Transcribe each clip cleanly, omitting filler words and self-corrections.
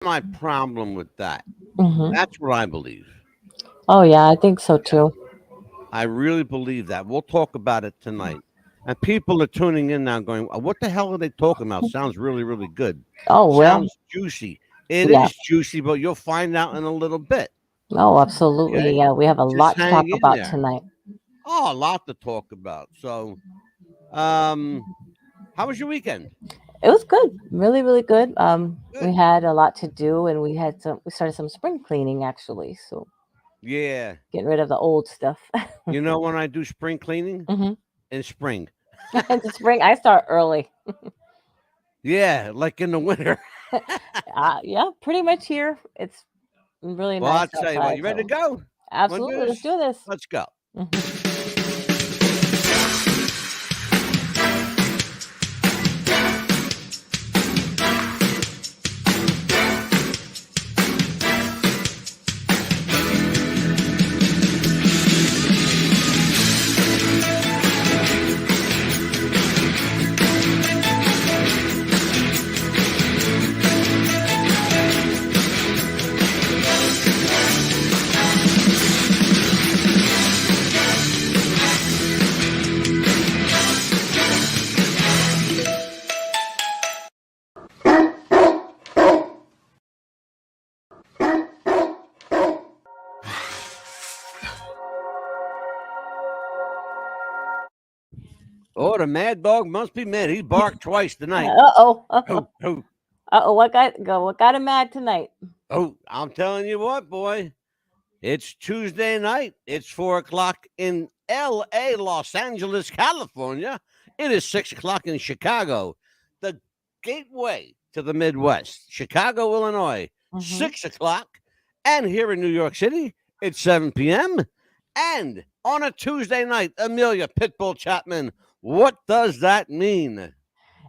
my problem with that. Hmm. That's what I believe. Oh yeah, I think so too. I really believe that. We'll talk about it tonight. And people are tuning in now going, what the hell are they talking about? Sounds really, really good. Oh well, Sounds juicy. It yeah. is juicy, but you'll find out in a little bit. Oh, absolutely. Okay. Yeah, we have a Just lot to talk hang in about there. tonight. Oh, a lot to talk about. So, um, how was your weekend? It was good, really, really good. We Good. had a lot to do, and we started some spring cleaning actually. So Yeah. getting rid of the old stuff. You know when I do spring cleaning? Hmm. In spring. It's spring. I start early. Yeah, like in the winter. Yeah, pretty much here. It's really Well, nice I'll tell you what. outside. You ready to So go? Want to do absolutely, let's this? do this. Let's go. Mhm. Oh, the mad dog must be mad. He barked twice tonight. Uh oh. Oh, oh, Uh oh. What got him mad tonight? oh. I'm telling you what, boy. It's Tuesday night. It's 4 o'clock in L.A., Los Angeles, California. It is 6 o'clock in Chicago, the gateway to the Midwest, Chicago, Illinois. Hmm. 6 o'clock. And here in New York City, it's 7 p.m. And on a Tuesday night, Amelia Pitbull Chapman, what does that mean?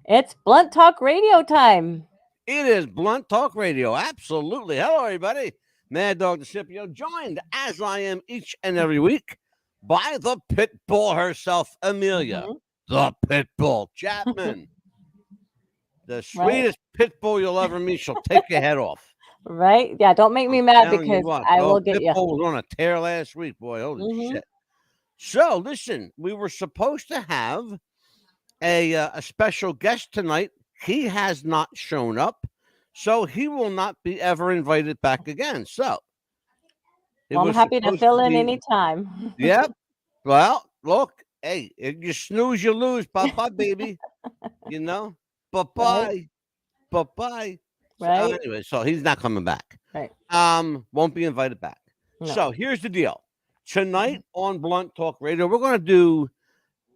It's Blunt Talk Radio time. It is Blunt Talk Radio. Absolutely. Hello, everybody. Mad Dog DeCipio, joined as I am each and every week by the Pitbull herself, Amelia, Hmm. the Pitbull Chapman, the Right. sweetest Pitbull you'll ever meet. She'll take your head off. Right. Yeah. Don't make I'm me mad telling you because what. I Oh, will get you. Pitbull was on a tear last week, boy. Holy Hmm. shit. So, listen, we were supposed to have a special guest tonight. He has not shown up, so he will not be ever invited back again. So it Well, I'm was happy to supposed to fill in be. anytime. Yep. Well, look, hey, if you snooze, you lose. Bye bye, baby. You know, bye Right. bye, bye bye. So Right. anyway, so he's not coming back. Right. Won't be invited back. No. So here's the deal. Tonight on Blunt Talk Radio, we're gonna do.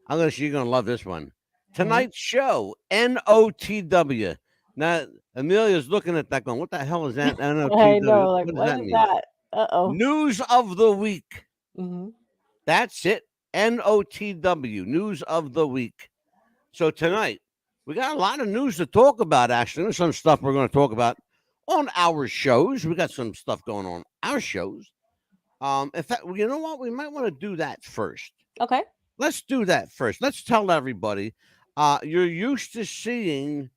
You're gonna love this one. Hmm. Tonight's show, NOTW. Now, Amelia's looking at that going, what the hell is that? I NOTW. know. Like, What does what that is mean? that? Uh oh. News of the week. Hmm. That's it. NOTW, news of the week. So tonight, we got a lot of news to talk about, actually. There's some stuff we're going to talk about on our shows. We got some stuff going on our shows. In fact, you know what? We might want to do that first. Okay. Let's do that first. Let's tell everybody you're used to seeing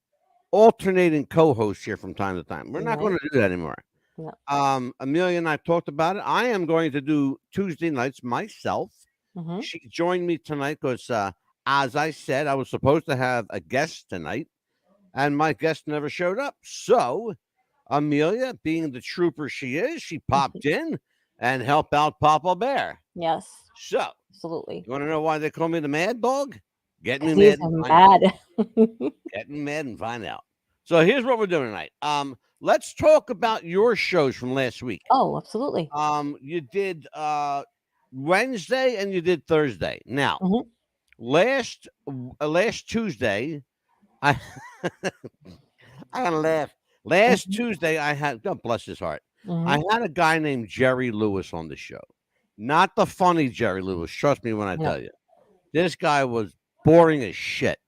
alternating co-hosts here from time to time. We're not going Right. to do that anymore. No. Amelia and I talked about it. I am going to do Tuesday nights myself. Hmm. She joined me tonight because, as I said, I was supposed to have a guest tonight, and my guest never showed up. So, Amelia, being the trooper she is, she popped in and helped out Papa Bear. Yes. So, Absolutely. you want to know why they call me the Mad Dog? Get me Because he's mad and find out. mad. Get me mad and find out. So here's what we're doing tonight. Let's talk about your shows from last week. Oh, absolutely. You did Wednesday and you did Thursday. Now, Hmm. last Tuesday, I I gotta laugh. Last Hmm. Tuesday, I had God bless his heart. I Hmm. had a guy named Jerry Lewis on the show. Not the funny Jerry Lewis. Trust me when I No. tell you. This guy was boring as shit.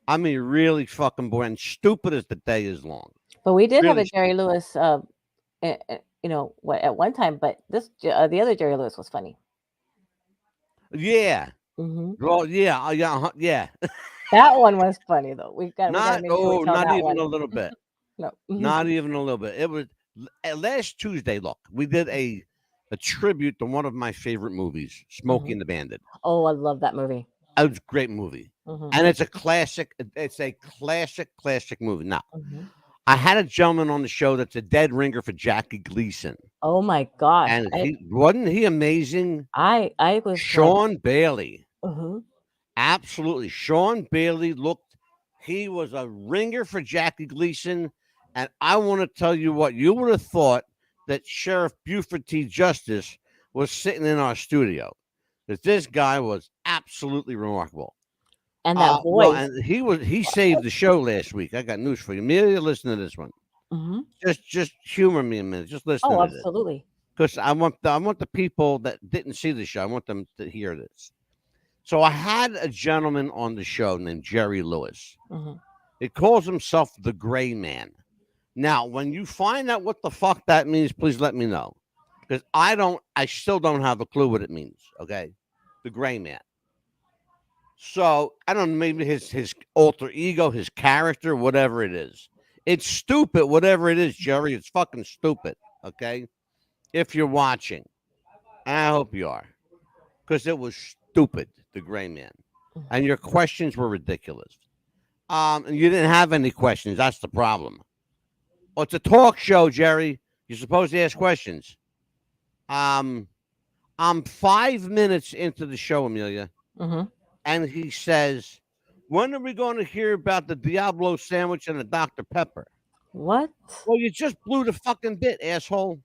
I mean, really fucking boring. Stupid as the day is long. But we did have Really a Jerry stupid. Lewis, what at one time. But the other Jerry Lewis was funny. Yeah. Hmm. Well, yeah, yeah, yeah. That one was funny though. We got to make sure we tell Not that even one. a little bit. No. Not even a little bit. It was last Tuesday. Look, we did a tribute to one of my favorite movies, Smokey Hmm. and the Bandit. Oh, I love that movie. It was a great movie, Hmm. and it's a classic. It's a classic movie. Now, Hmm. I had a gentleman on the show that's a dead ringer for Jackie Gleason, Oh my gosh. and he wasn't he amazing? I was like, Sean Bailey. uh-huh. Absolutely. Sean Bailey looked, he was a ringer for Jackie Gleason. And I want to tell you what, you would have thought that Sheriff Buford T. Justice was sitting in our studio. Because this guy was absolutely remarkable. And that Well, voice. and he saved the show last week. I got news for you. Amelia, listen to this one. Hmm. Just humor me a minute. Just listen Oh, to this. absolutely. Because I want the people that didn't see the show, I want them to hear this. So I had a gentleman on the show named Jerry Lewis. Hmm. It calls himself the Gray Man. Now, when you find out what the fuck that means, please let me know. Because I still don't have a clue what it means. Okay. The Gray Man. So I don't know, maybe his alter ego, his character, whatever it is. It's stupid, whatever it is, Jerry. It's fucking stupid. Okay. If you're watching, I hope you are. Because it was stupid, the Gray Man. And your questions were ridiculous. And you didn't have any questions. That's the problem. Well, it's a talk show, Jerry. You're supposed to ask questions. Um, I'm 5 minutes into the show, Amelia, Hmm. and he says, "When are we going to hear about the Diablo sandwich and the Dr. Pepper?" What? Well, you just blew the fucking bit, asshole.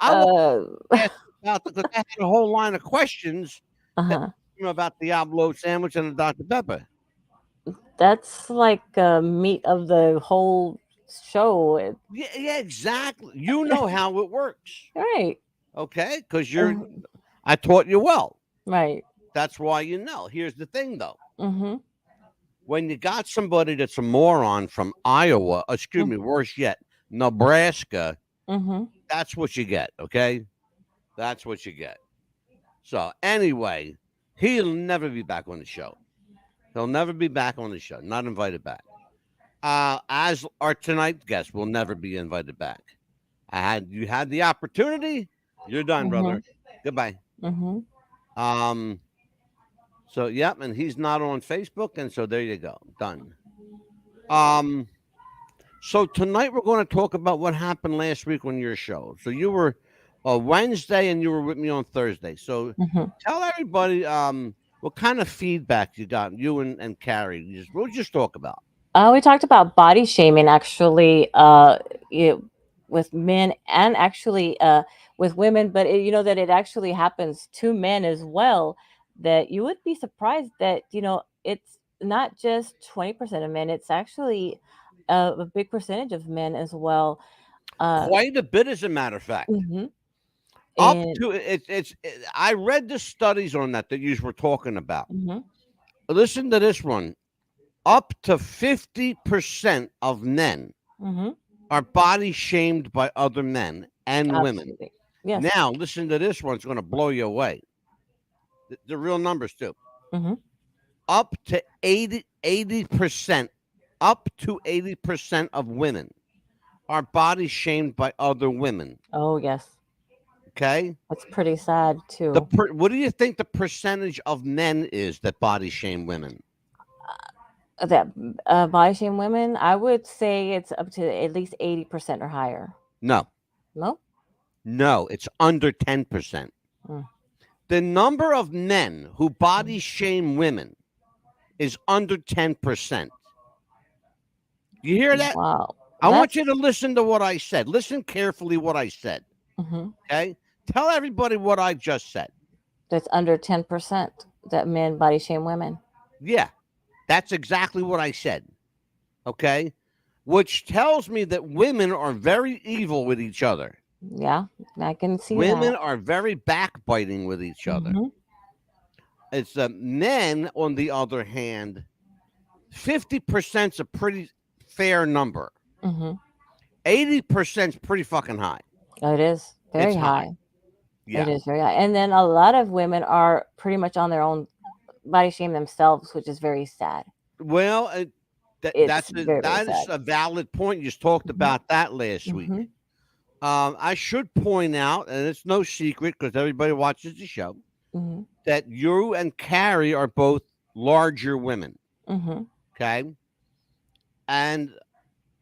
I want Uh, to ask about because I had a whole line of questions that uh-huh. about Diablo sandwich and the Dr. Pepper. That's like meat of the whole show. Yeah, exactly. You know how it works. Right. Okay, because Uh, I taught you well. right. That's why you know. Here's the thing, though. Mm-hmm. When you got somebody that's a moron from Iowa, excuse me, worse yet, Nebraska, Mm-hmm. that's what you get. Okay, that's what you get. So anyway, he'll never be back on the show. He'll never be back on the show. Not invited back. As our tonight's guest will never be invited back. You had the opportunity. You're done, Mm-hmm. brother. Goodbye. Mm-hmm. Um, So yep, and he's not on Facebook, and so there you go, done. Um, so tonight we're going to talk about what happened last week on your show. So you were Wednesday, and you were with me on Thursday. So Mm-hmm. tell everybody what kind of feedback you got, you and Carrie. We'll just talk about. We talked about body shaming actually, it, with men and actually with women, but that it actually happens to men as well. That you would be surprised that it's not just 20% of men; it's actually a big percentage of men as well. Uh, Quite a bit, as a matter of fact. mhm. Up And to I read the studies on that you were talking about. mhm, Listen to this one. Up to 50% of men mhm, are body shamed by other men and women. absolutely, yes, Now, listen to this one. It's going to blow you away. The real numbers, too. hmm, Up to 80%, up to 80% of women are body shamed by other women. oh yes, Okay. that's pretty sad too. What do you think the percentage of men is that body shame women? That body shame women, I would say it's up to at least 80% or higher. No, No. no, it's under 10%. Mm. The number of men who body Mm. shame women is under 10%. You hear that? Wow, I want that's you to listen to what I said. Listen carefully what I said. hmm, Okay? Tell everybody what I just said. that's under 10% that men body shame women. Yeah, that's exactly what I said. Okay? Which tells me that women are very evil with each other. Yeah, I can see Women that. are very backbiting with each other. Hmm. It's men, on the other hand, 50% is a pretty fair number. Hmm. 80% is pretty fucking high. It is It's very high. high. Yeah. It is very high. And then a lot of women are pretty much on their own body shame themselves, which is very sad. Well, It's very, very that is sad. a valid point. You just talked Mhm, about that last week. mhm, I should point out, and it's no secret because everybody watches the show, mhm, that you and Carrie are both larger women. mhm, Okay, and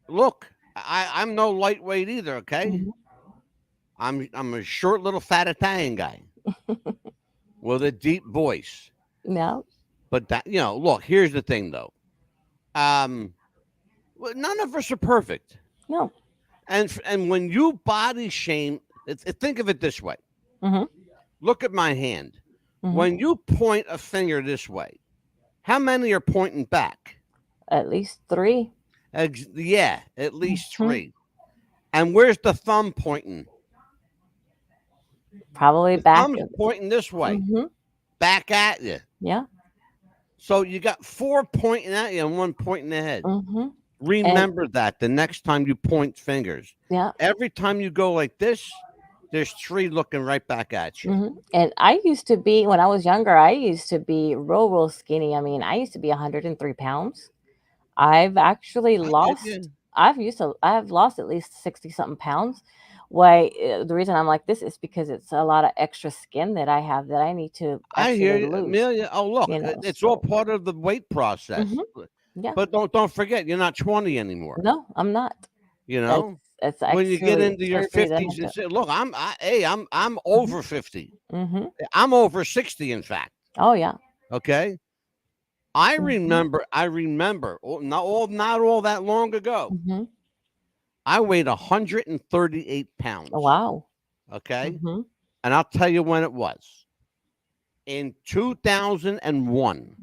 look, I'm no lightweight either. Okay, mhm. I'm a short little fat Italian guy with a deep voice. No, But that look, here's the thing though. Um, well, none of us are perfect, no. and when you body shame, think of it this way. Mhm, Look at my hand. mhm. When you point a finger this way, how many are pointing back? At least 3. Yeah, at least Mhm. three. And where's the thumb pointing? Probably The back. thumb's pointing this way, Mhm. back at you. Yeah. So you got four pointing at you and one pointing ahead. Mhm. And Remember that the next time you point fingers. yeah. Every time you go like this, there's three looking right back at you. And I used to be when I was younger. I used to be real, real skinny. I mean, I used to be 103 pounds. I've actually I get lost. you. I've lost at least 60 something pounds. Why? The reason I'm like this is because it's a lot of extra skin that I have that I need to I hear actually you, lose. Amelia. Oh, look, it's all So part of the weight process. hmm yeah. But don't forget, you're not 20 anymore. No, I'm not. You That's know, that's when you get actually into your surgery that I 50s had and to. say, look, I'm hmm over 50. hmm I'm over 60, in fact. Oh yeah. Okay. I hmm remember, not all that long ago. hmm I weighed 138 pounds. Wow. Okay. hmm And I'll tell you when it was. In 2001,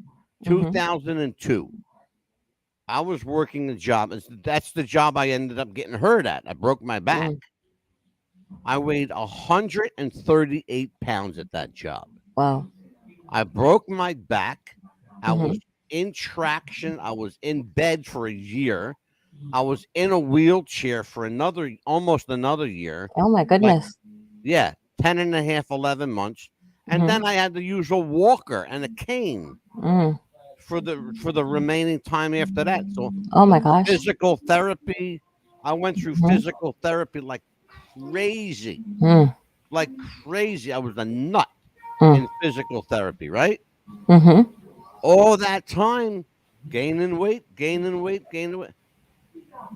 hmm 2002, I was working a job. That's the job I ended up getting hurt at. I broke my back. mm I weighed 138 pounds at that job. Wow. I broke my back. I hmm was in traction. I was in bed for a year. I was in a wheelchair for almost another year. Oh my Like, goodness. yeah, 10 and a half, 11 months. And hmm then I had to use a walker and a cane mm for the remaining time after that. So Oh my gosh. physical therapy, I went through hmm physical therapy crazy, mm like crazy. I was a nut mm in physical therapy, right? hmm All that time, gaining weight, gaining weight, gaining weight.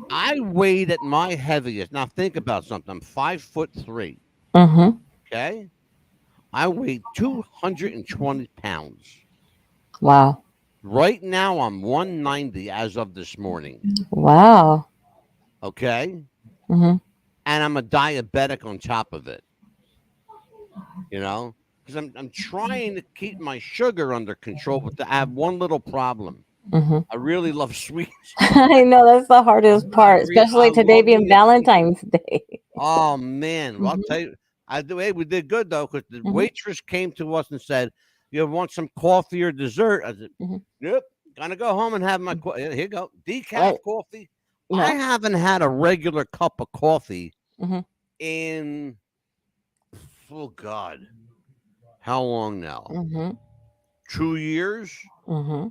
I weighed at my heaviest. Now think about something. I'm 5'3". hmm Okay, I weighed 220 pounds. Wow. Right now, I'm 190 as of this morning. Wow. Okay, hmm and I'm a diabetic on top of it. Because I'm trying to keep my sugar under control, but I have one little problem. hmm I really love sweets. I know that's the hardest part, I especially today love being me a sweet. Valentine's Day. Oh man, well, I'll hmm tell you, hey, we did good though because the hmm waitress came to us and said, "You want some coffee or dessert?" I said, hmm "Yep, gonna go home and have my here you go, decaf Right. coffee." I No. haven't had a regular cup of coffee hmm in oh God, how long now? hmm 2 years. hmm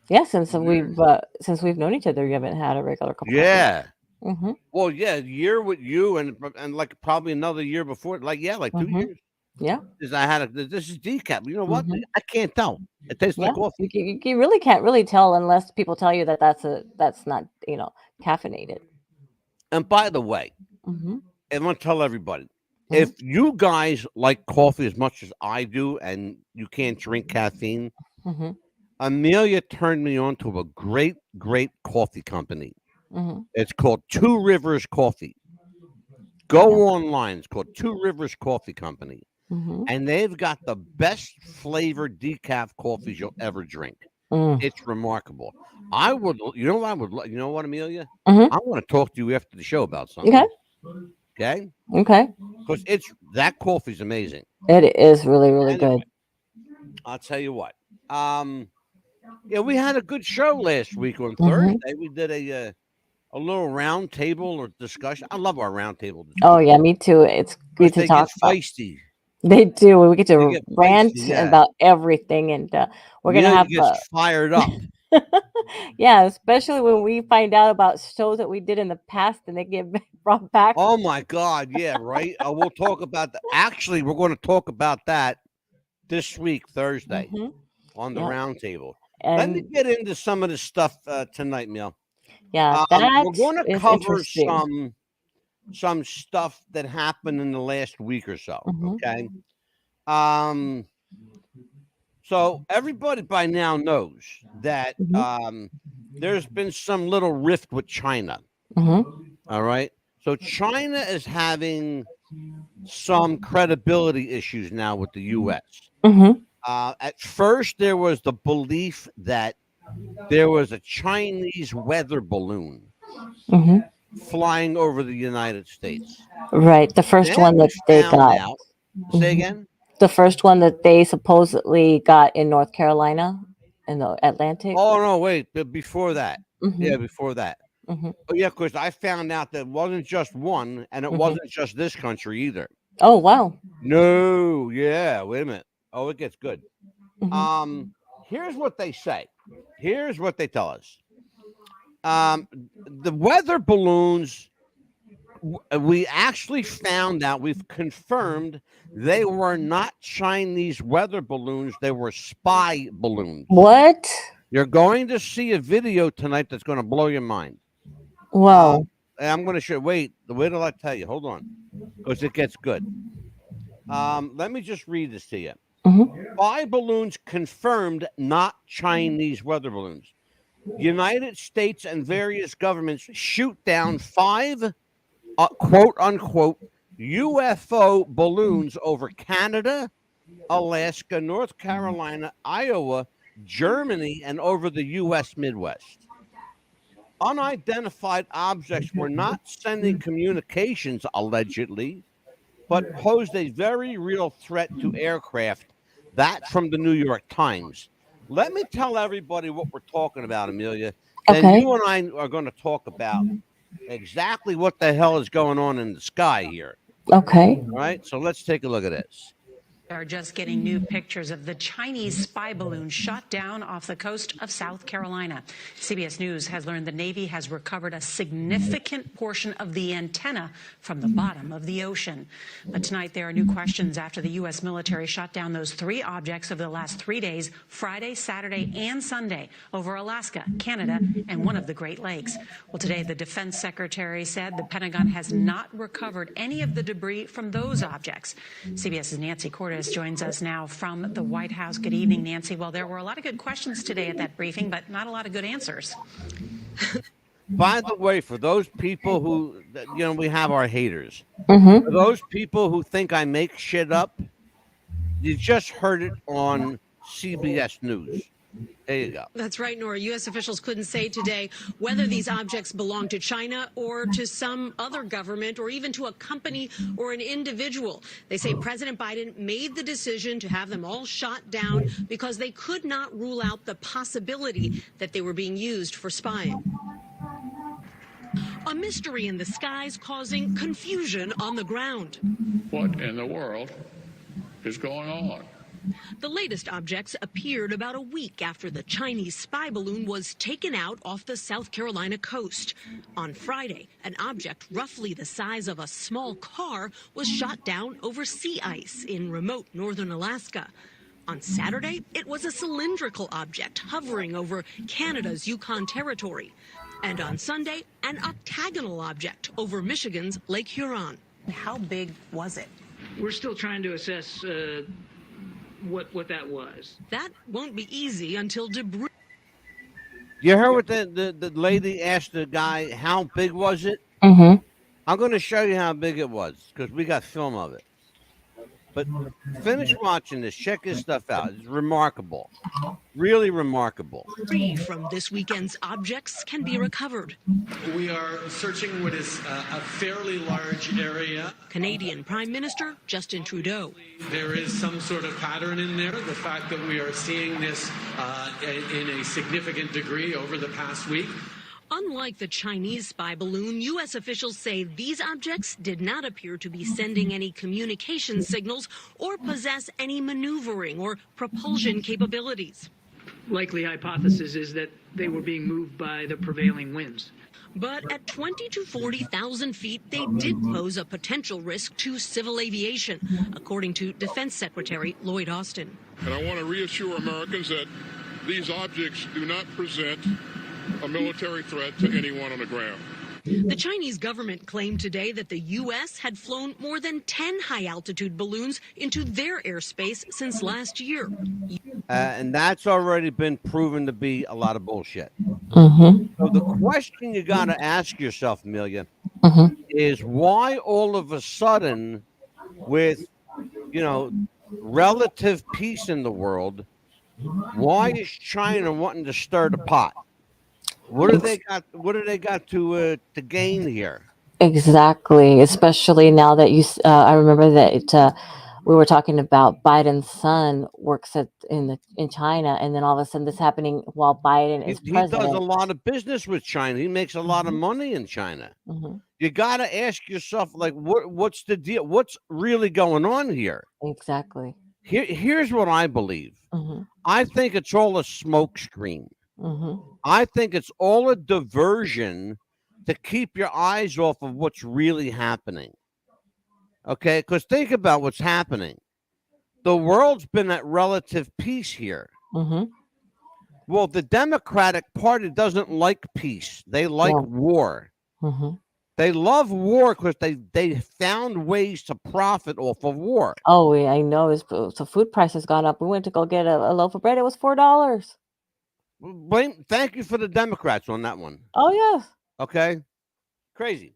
Yeah, 2 years. since we've known each other, you haven't had a regular cup of coffee. Yeah. hmm Well, yeah, a year with you and like probably another year before, like 2 hmm years. Yeah. Because I had this is decaf. You know what? hmm I can't tell. It tastes like Yeah. coffee. You really can't really tell unless people tell you that that's not caffeinated. And by the way, hmm I want to tell everybody hmm if you guys like coffee as much as I do and you can't drink caffeine, hmm Amelia turned me on to a great, great coffee company. hmm It's called Two Rivers Coffee. Yeah. Go online. It's called Two Rivers Coffee Company. hmm And they've got the best flavored decaf coffees you'll ever drink. mm It's remarkable. You know what, Amelia? hmm I want to talk to you after the show about Okay. something. Okay? Okay. Because that coffee's amazing. It is really, really good. Anyway, I'll tell you what. Yeah, we had a good show last week on hmm Thursday. We did a little round table or discussion. I love our round table Oh discussion yeah, me too. It's because good to they get talk about. feisty. They do. We get They to get feisty. rant Yeah. about everything, and we're gonna Amelia have gets fired up. Yeah, especially when we find out about shows that we did in the past and they get brought back. Oh my God, yeah, right. We'll talk about that. Actually, we're going to talk about that this week, Thursday, Hmm. on the Yeah, roundtable. Let me and get into some of the stuff tonight, Neil. yeah, We're that going to is cover interesting. some stuff that happened in the last week or so. Hmm. Okay. Um, so everybody by now knows that Hmm. there's been some little rift with China. Hmm. All right. So China is having some credibility issues now with the U.S. Hmm. At first, there was the belief that there was a Chinese weather balloon Hmm. flying over the United States. Right, the first Then one we that they found got. out. Say Hmm. again. The first one that they supposedly got in North Carolina in the Atlantic. Oh no, wait. Before that, Hmm. yeah, before that. Hmm. Oh yeah, because I found out that it wasn't just one, and it Hmm. wasn't just this country either. Oh wow. No, yeah. Wait a minute. Oh, it gets good. Hmm. Um, Here's what they say. Here's what they tell us. The weather balloons, we actually found out, we've confirmed they were not Chinese weather balloons, they were spy balloons. What? You're going to see a video tonight that's going to blow your mind. Wow. And I'm going to show, wait till I tell you. Hold on, because it gets good. Let me just read this to you. Hmm. Spy balloons confirmed, not Chinese weather balloons. United States and various governments shoot down 5 quote unquote UFO balloons over Canada, Alaska, North Carolina, Iowa, Germany, and over the U.S. Midwest. Unidentified objects were not sending communications, allegedly, but posed a very real threat to aircraft. That from the New York Times. Let me tell everybody what we're talking about, Amelia. Then Okay. you and I are going to talk about exactly what the hell is going on in the sky here. Okay. All right. So let's take a look at this. Are just getting new pictures of the Chinese spy balloon shot down off the coast of South Carolina. CBS News has learned the Navy has recovered a significant portion of the antenna from the bottom of the ocean. But tonight there are new questions after the U.S. military shot down those 3 objects over the last 3 days, Friday, Saturday, and Sunday, over Alaska, Canada, and one of the Great Lakes. Well, today the Defense Secretary said the Pentagon has not recovered any of the debris from those objects. CBS's Nancy Cordes joins us now from the White House. Good evening, Nancy. Well, there were a lot of good questions today at that briefing, but not a lot of good answers. By the way, for those people who, we have our haters. Hmm. For those people who think I make shit up, you just heard it on CBS News. There you go. That's right, Nora. U.S. officials couldn't say today whether these objects belong to China or to some other government or even to a company or an individual. They say President Biden made the decision to have them all shot down because they could not rule out the possibility that they were being used for spying. A mystery in the skies causing confusion on the ground. What in the world is going on? The latest objects appeared about a week after the Chinese spy balloon was taken out off the South Carolina coast. On Friday, an object roughly the size of a small car was shot down over sea ice in remote northern Alaska. On Saturday, it was a cylindrical object hovering over Canada's Yukon Territory. And on Sunday, an octagonal object over Michigan's Lake Huron. How big was it? We're still trying to assess what that was. That won't be easy until debris. You heard what the lady asked the guy, how big was it? Hmm. I'm going to show you how big it was because we got film of it. But finish watching this. Check this stuff out. It's remarkable. Really remarkable. Debris from this weekend's objects can be recovered. We are searching what is a fairly large area. Canadian Prime Minister Justin Trudeau. There is some sort of pattern in there. The fact that we are seeing this in a significant degree over the past week. Unlike the Chinese spy balloon, U.S. officials say these objects did not appear to be sending any communication signals or possess any maneuvering or propulsion capabilities. likely hypothesis is that they were being moved by the prevailing winds. But at 20 to 40,000 feet, they did pose a potential risk to civil aviation, according to Defense Secretary Lloyd Austin. And I want to reassure Americans that these objects do not present a military threat to anyone on the ground. The Chinese government claimed today that the U.S. had flown more than 10 high-altitude balloons into their airspace since last year. And that's already been proven to be a lot of bullshit. Mm-hmm. So the question you got to ask yourself, Amelia, Mm-hmm. is why all of a sudden, with, relative peace in the world, why is China wanting to stir the pot? What do they got? What do they got to gain here? Exactly, especially now that I remember that we were talking about Biden's son works in China, and then all of a sudden this happening while Biden is He president. does a lot of business with China. He makes a lot of money in China. Mm-hmm. You got to ask yourself, like, what's the deal? What's really going on here? Exactly. Here's what I believe. Mm-hmm. I think it's all a smoke screen. Mm-hmm. I think it's all a diversion to keep your eyes off of what's really happening. Okay? Because think about what's happening. The world's been at relative peace here. Mm-hmm. Well, the Democratic Party doesn't like peace. They like war. Mm-hmm. They love war because they found ways to profit off of war. Oh, yeah, I know. So food prices gone up. We went to go get a loaf of bread. It was $4. Thank you for the Democrats on that one. Oh, yes. Okay? Crazy.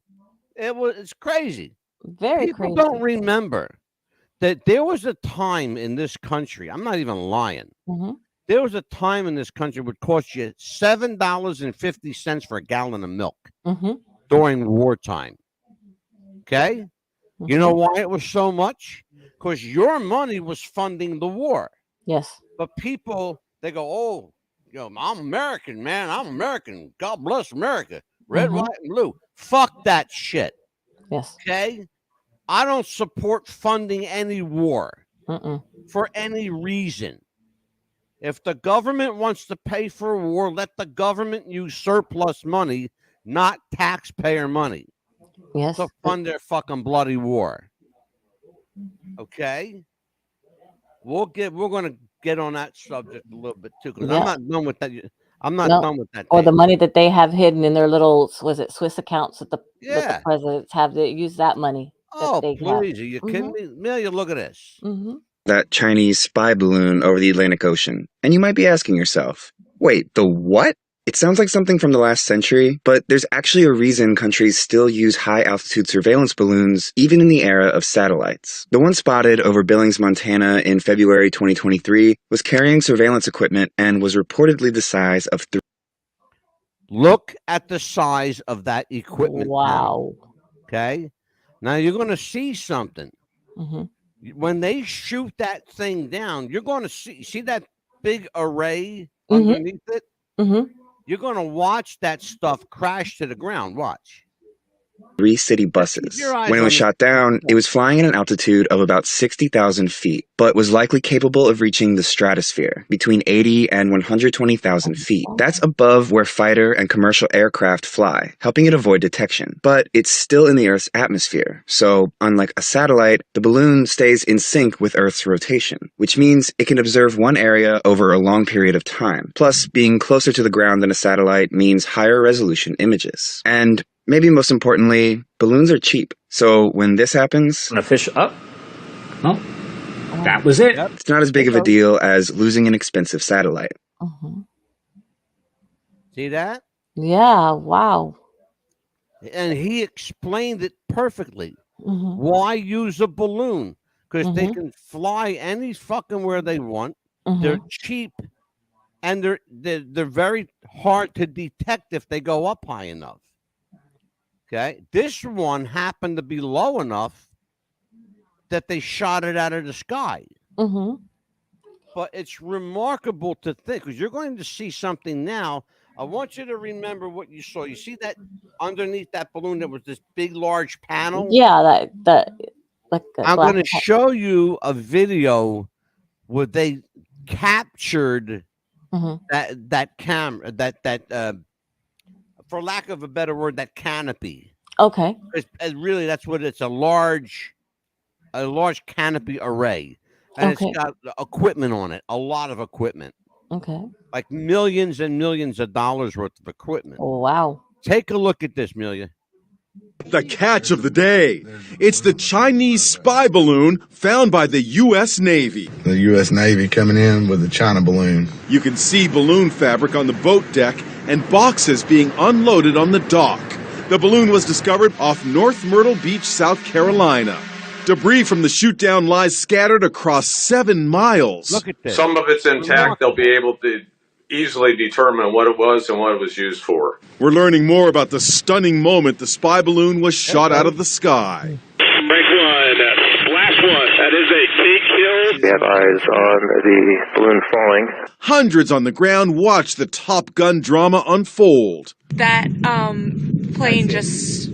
It's crazy. Very People crazy. don't remember that there was a time in this country, I'm not even lying. Mm-hmm. There was a time in this country would cost you $7.50 for a gallon of milk during wartime. Okay? Mm-hmm. You know why it was so much? Because your money was funding the war. Yes. But people, they go, oh, I'm American, man. I'm American. God bless America. Red, white, and blue. Fuck that shit. Yes. Okay? I don't support funding any war for any reason. If the government wants to pay for a war, let the government use surplus money, not taxpayer money, to fund their fucking bloody war. Okay? We're going to get on that subject a little bit too, because I'm not done with that. I'm not done with that. Or the money that they have hidden in their little, Swiss accounts that the presidents have, to use that money. Oh, please. Are you kidding me? Amelia, look at this. Mm-hmm. That Chinese spy balloon over the Atlantic Ocean. And you might be asking yourself, wait, the what? It sounds like something from the last century, but there's actually a reason countries still use high-altitude surveillance balloons, even in the era of satellites. The one spotted over Billings, Montana in February 2023 was carrying surveillance equipment and was reportedly the size of... Look at the size of that equipment. Wow. Now, okay? Now you're going to see something. Mm-hmm. When they shoot that thing down, you're going to see that big array underneath it? Mm-hmm. You're going to watch that stuff crash to the ground. Watch. 3 city buses. When it was shot down, it was flying at an altitude of about 60,000 feet, but was likely capable of reaching the stratosphere, between 80 and 120,000 feet. That's above where fighter and commercial aircraft fly, helping it avoid detection. But it's still in the Earth's atmosphere, so unlike a satellite, the balloon stays in sync with Earth's rotation, which means it can observe one area over a long period of time. Plus, being closer to the ground than a satellite means higher resolution images. And maybe most importantly, balloons are cheap. So when this happens... An official... Oh. Well, that was it. It's not as big of a deal as losing an expensive satellite. See that? Yeah, wow. And he explained it perfectly. Why use a balloon? Because they can fly any fucking where they want. They're cheap. And they're very hard to detect if they go up high enough. Okay, this one happened to be low enough that they shot it out of the sky. But it's remarkable to think, because you're going to see something now. I want you to remember what you saw. You see that underneath that balloon, there was this big, large panel? Yeah, I'm going to show you a video where they captured that camera, that for lack of a better word, that canopy. Okay. Really, that's what it's, a large canopy array, and it's got equipment on it, a lot of equipment. Okay. Like millions and millions of dollars worth of equipment. Oh, wow. Take a look at this, Amelia. The catch of the day. It's the Chinese spy balloon found by the U.S. Navy. The U.S. Navy coming in with the China balloon. You can see balloon fabric on the boat deck and boxes being unloaded on the dock. The balloon was discovered off North Myrtle Beach, South Carolina. Debris from the shoot-down lies scattered across 7 miles. Look at this. Some of it's intact. They'll be able to easily determine what it was and what it was used for. We're learning more about the stunning moment the spy balloon was shot out of the sky. Break one, splash one. That is a big kill. We have eyes on the balloon falling. Hundreds on the ground watch the Top Gun drama unfold. That plane just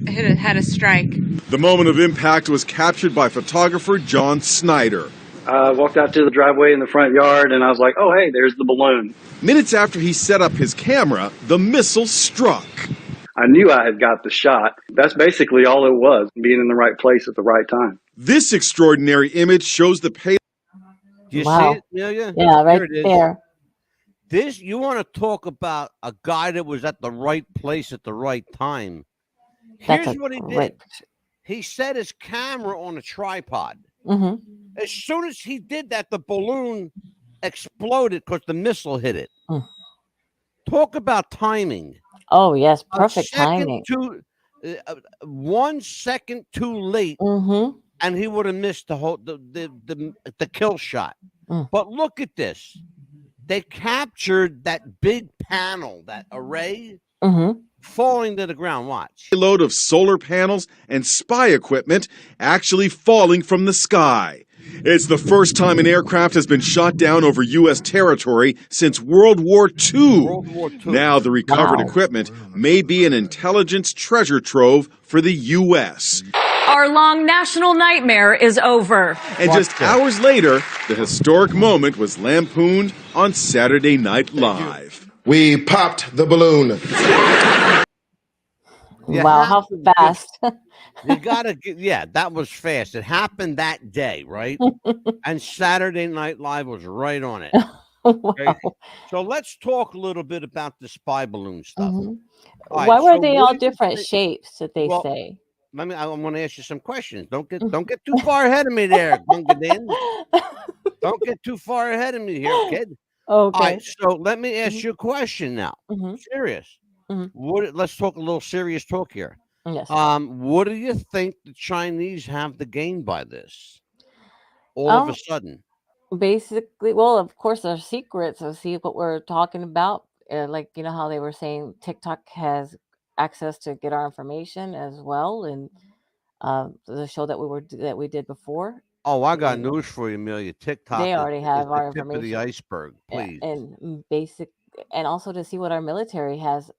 had a strike. The moment of impact was captured by photographer John Snyder. I walked out to the driveway in the front yard, and I was like, oh, hey, there's the balloon. Minutes after he set up his camera, the missile struck. I knew I had got the shot. That's basically all it was, being in the right place at the right time. This extraordinary image shows the payload. Do you see it, Amelia? Yeah, right There it is. there. This, you want to talk about a guy that was at the right place at the right time. Here's what he did. He set his camera on a tripod. As soon as he did that, the balloon exploded because the missile hit it. Talk about timing. Oh, yes. Perfect timing. 1 second too late, and he would have missed the whole the kill shot. But look at this. They captured that big panel, that array, falling to the ground. Watch. A load of solar panels and spy equipment actually falling from the sky. It's the first time an aircraft has been shot down over U.S. territory since World War II. Now the recovered equipment may be an intelligence treasure trove for the U.S. Our long national nightmare is over. And just hours later, the historic moment was lampooned on Saturday Night Live. We popped the balloon. Wow, how fast. You gotta get, that was fast. It happened that day, right? And Saturday Night Live was right on it. Okay? So let's talk a little bit about the spy balloon stuff. Why were they all different shapes, did they say? I want to ask you some questions. Don't get too far ahead of me there, Gungadin. Don't get too far ahead of me here, kid. Okay. All right, so let me ask you a question now. Serious. Let's talk a little serious talk here. Yes. What do you think the Chinese have to gain by this? All of a sudden. Basically, well, of course, they're secrets. So see what we're talking about. Like, you know how they were saying TikTok has access to get our information as well, and the show that we did before. Oh, I got news for you, Amelia. TikTok. They already have our tip information. of the iceberg, please. And also to see what our military has.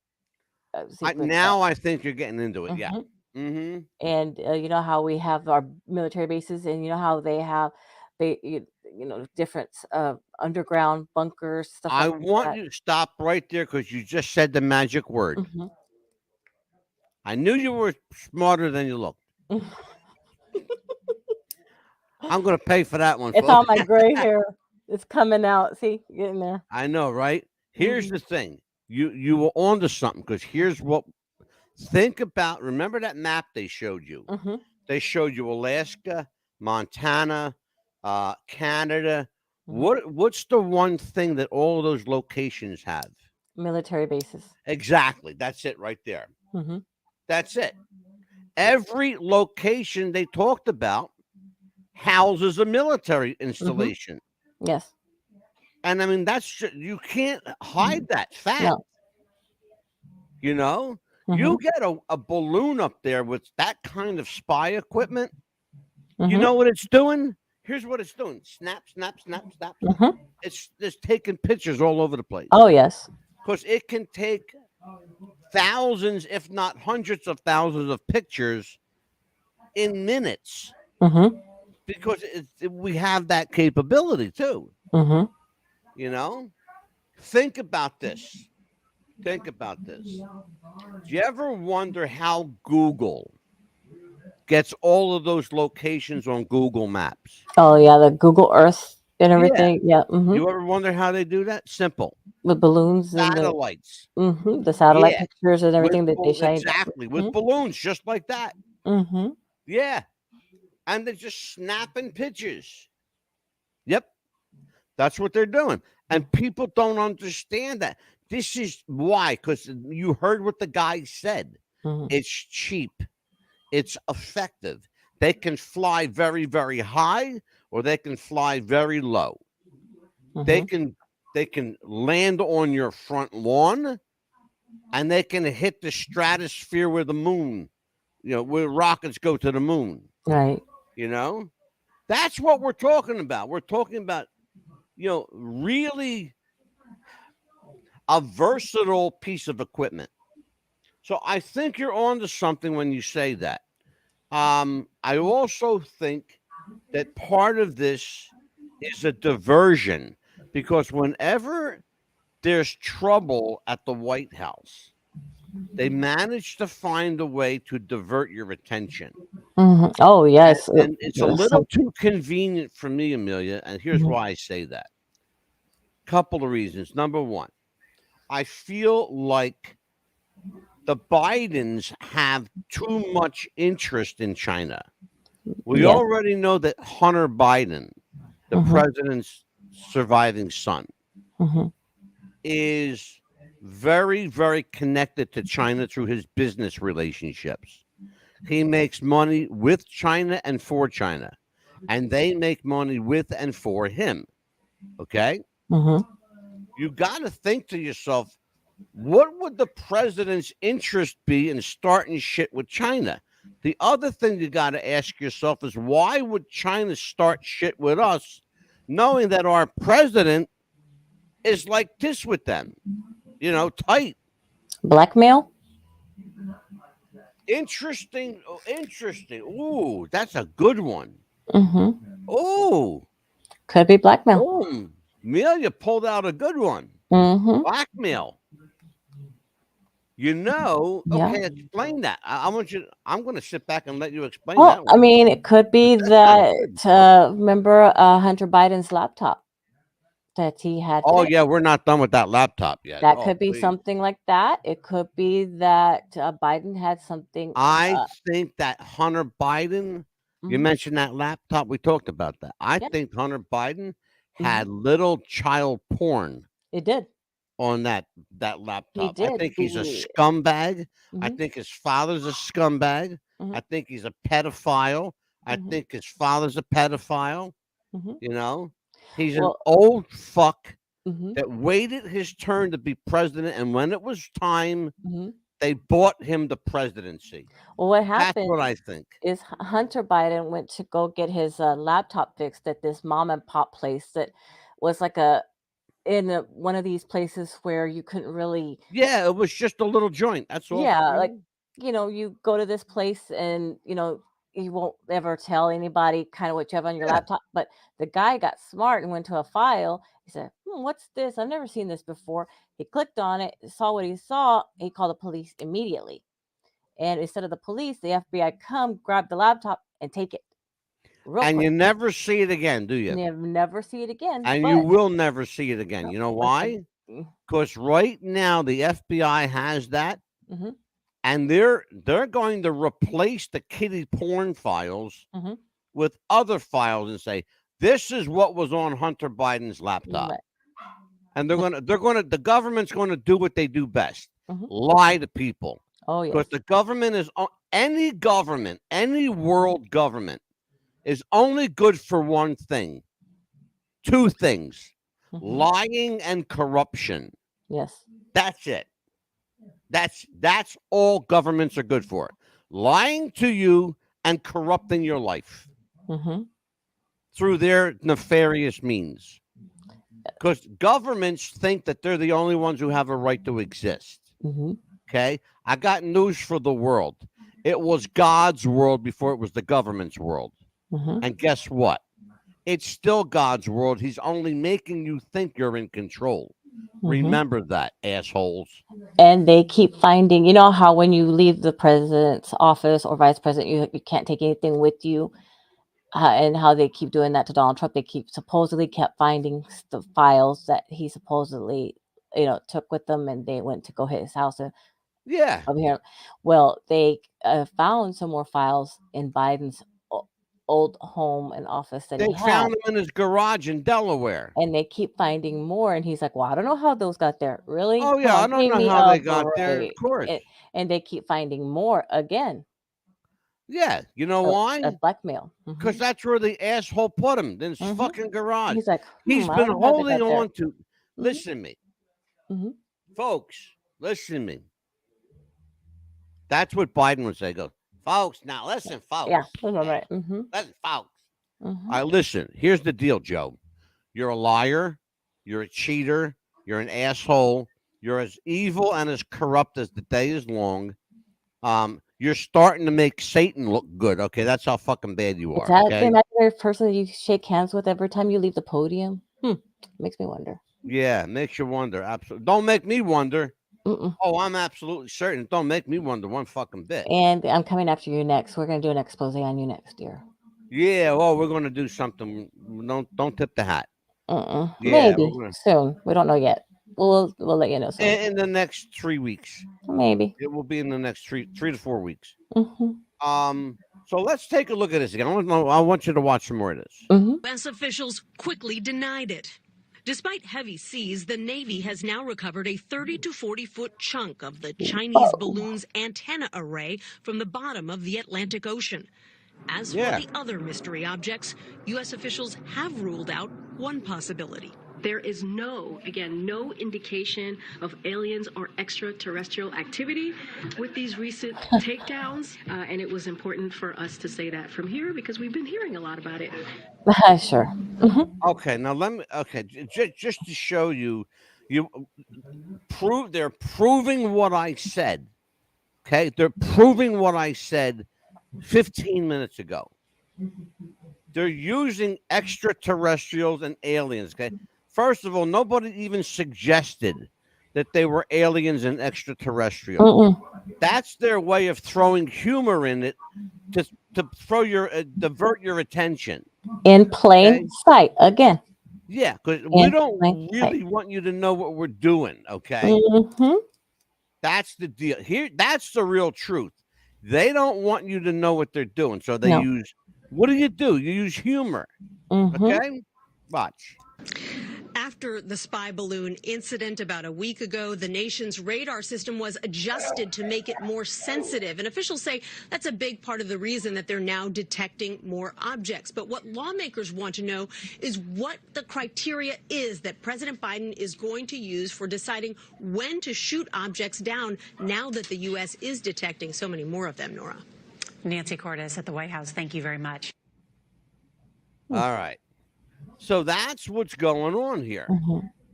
Now I think you're getting into it. Yeah. And you know how we have our military bases, and you know how they have different underground bunkers, stuff I like want that. you to stop right there because you just said the magic word. I knew you were smarter than you looked. I'm going to pay for that one. It's on my gray hair. It's coming out. See, getting there. I know, right? Here's the thing. You were onto something, because here's what. Think about. Remember that map they showed you? They showed you Alaska, Montana, Canada. What's the one thing that all of those locations have? Military bases. Exactly. That's it right there. That's it. Every location they talked about houses a military installation. Yes. And I mean, you can't hide that fact. No. You know, you get a balloon up there with that kind of spy equipment. You know what it's doing? Here's what it's doing. Snap, snap, snap, snap. It's just taking pictures all over the place. Oh, yes. Because it can take thousands, if not hundreds of thousands of pictures in minutes. Because we have that capability too. You know? Think about this. Think about this. Do you ever wonder how Google gets all of those locations on Google Maps? Oh yeah, the Google Earth and Yeah. everything. Yeah. You ever wonder how they do that? Simple. With balloons and Satellites. the satellite Yeah. pictures and everything that they shine. Exactly. With balloons, just like that. Mm-hmm. Yeah. And they're just snapping pictures. Yep. That's what they're doing. And people don't understand that. This is why, because you heard what the guy said. It's cheap. It's effective. They can fly very, very high, or they can fly very low. They can land on your front lawn, and they can hit the stratosphere where the moon, where rockets go to the moon. Right. That's what we're talking about. We're talking about, really a versatile piece of equipment. So I think you're on to something when you say that. I also think that part of this is a diversion, because whenever there's trouble at the White House, they manage to find a way to divert your attention. Oh yes, And it's a little too convenient for me, Amelia, and here's why I say that. Couple of reasons. Number one, I feel like the Bidens have too much interest in China. We already know that Hunter Biden, the president's surviving son, is very, very connected to China through his business relationships. He makes money with China and for China, and they make money with and for him. Okay? You got to think to yourself, what would the president's interest be in starting shit with China? The other thing you got to ask yourself is, why would China start shit with us, knowing that our president is like this with them? Tight. Blackmail? Interesting. Ooh, that's a good one. Ooh. Could be blackmail. Oh, Amelia pulled out a good one. Blackmail. Okay, explain that. I want you. I'm going to sit back and let you explain that one. I mean, it could be that. Remember Hunter Biden's laptop that he had. Oh yeah, we're not done with that laptop yet. That could be something like that. It could be that Biden had something. I think that Hunter Biden. You mentioned that laptop. We talked about that. I think Hunter Biden had little child porn. It did. On that laptop. He did. I think he's a scumbag. I think his father's a scumbag. I think he's a pedophile. I think his father's a pedophile. He's an old fuck that waited his turn to be president, and when it was time, they bought him the presidency. Well, what happened? That's what I think. Is Hunter Biden went to go get his laptop fixed at this mom and pop place that was like one of these places where you couldn't really. Yeah, it was just a little joint. That's all. Yeah, like you go to this place and you won't ever tell anybody kind of what you have on your laptop. But the guy got smart and went to a file. He said, "What's this? I've never seen this before." He clicked on it, saw what he saw. He called the police immediately, and instead of the police, the FBI come grab the laptop and take it. And you never see it again, do you? You never see it again. And you will never see it again. You know why? Because right now the FBI has that, and they're going to replace the kiddie porn files with other files and say, this is what was on Hunter Biden's laptop. Right. And the government's going to do what they do best: lie to people. Oh yeah. Because the government is any world government is only good for one thing. Two things: lying and corruption. Yes. That's it. That's all governments are good for. Lying to you and corrupting your life through their nefarious means. Because governments think that they're the only ones who have a right to exist. Okay? I got news for the world. It was God's world before it was the government's world. And guess what? It's still God's world. He's only making you think you're in control. Remember that, assholes. And they keep finding, you know how when you leave the president's office or vice president, you can't take anything with you. And how they keep doing that to Donald Trump. They supposedly kept finding the files that he supposedly, took with them, and they went to go hit his house. Yeah. Over here. Well, they found some more files in Biden's old home and office that They he had. found them in his garage in Delaware. And they keep finding more. And he's like, well, I don't know how those got there. Really? Oh, yeah, I don't know how they got there. Of course. And they keep finding more again. Yeah. You know why? As blackmail. Because that's where the asshole put him, in his fucking garage. He's like, he's I been don't know how they holding got there. on to. Listen to me. Folks, listen to me. That's what Biden would say. Go, folks, now listen, folks. Yeah, right. Listen, folks. All right, listen. Here's the deal, Joe. You're a liar. You're a cheater. You're an asshole. You're as evil and as corrupt as the day is long. You're starting to make Satan look good. Okay, that's how fucking bad you are. Is that okay? the imaginary person you shake hands with every time you leave the podium? Makes me wonder. Yeah, makes you wonder. Absolutely. Don't make me wonder. Oh, I'm absolutely certain. Don't make me wonder one fucking bit. And I'm coming after you next. We're going to do an expose on you next year. Yeah, well, we're going to do something. Don't tip the hat. Yeah, maybe soon. We don't know yet. We'll let you know soon. In the next 3 weeks. Maybe. It will be in the next 3 to 4 weeks. So let's take a look at this again. I want you to watch some more of this. U.S. officials quickly denied it. Despite heavy seas, the Navy has now recovered a 30 to 40-foot chunk of the Chinese balloon's antenna array from the bottom of the Atlantic Ocean. As for the other mystery objects, U.S. officials have ruled out one possibility. There is no indication of aliens or extraterrestrial activity with these recent takedowns. And it was important for us to say that from here because we've been hearing a lot about it. Sure. Okay, now just to show you, they're proving what I said. Okay, they're proving what I said 15 minutes ago. They're using extraterrestrials and aliens. Okay. First of all, nobody even suggested that they were aliens and extraterrestrials. That's their way of throwing humor in it to divert your attention. In plain sight again. Yeah, because we don't really want you to know what we're doing. Okay. That's the deal. Here, that's the real truth. They don't want you to know what they're doing, so they use. What do? You use humor. Okay, watch. After the spy balloon incident about a week ago, the nation's radar system was adjusted to make it more sensitive. And officials say that's a big part of the reason that they're now detecting more objects. But what lawmakers want to know is what the criteria is that President Biden is going to use for deciding when to shoot objects down now that the U.S. is detecting so many more of them, Nora. Nancy Cordes at the White House. Thank you very much. All right. So that's what's going on here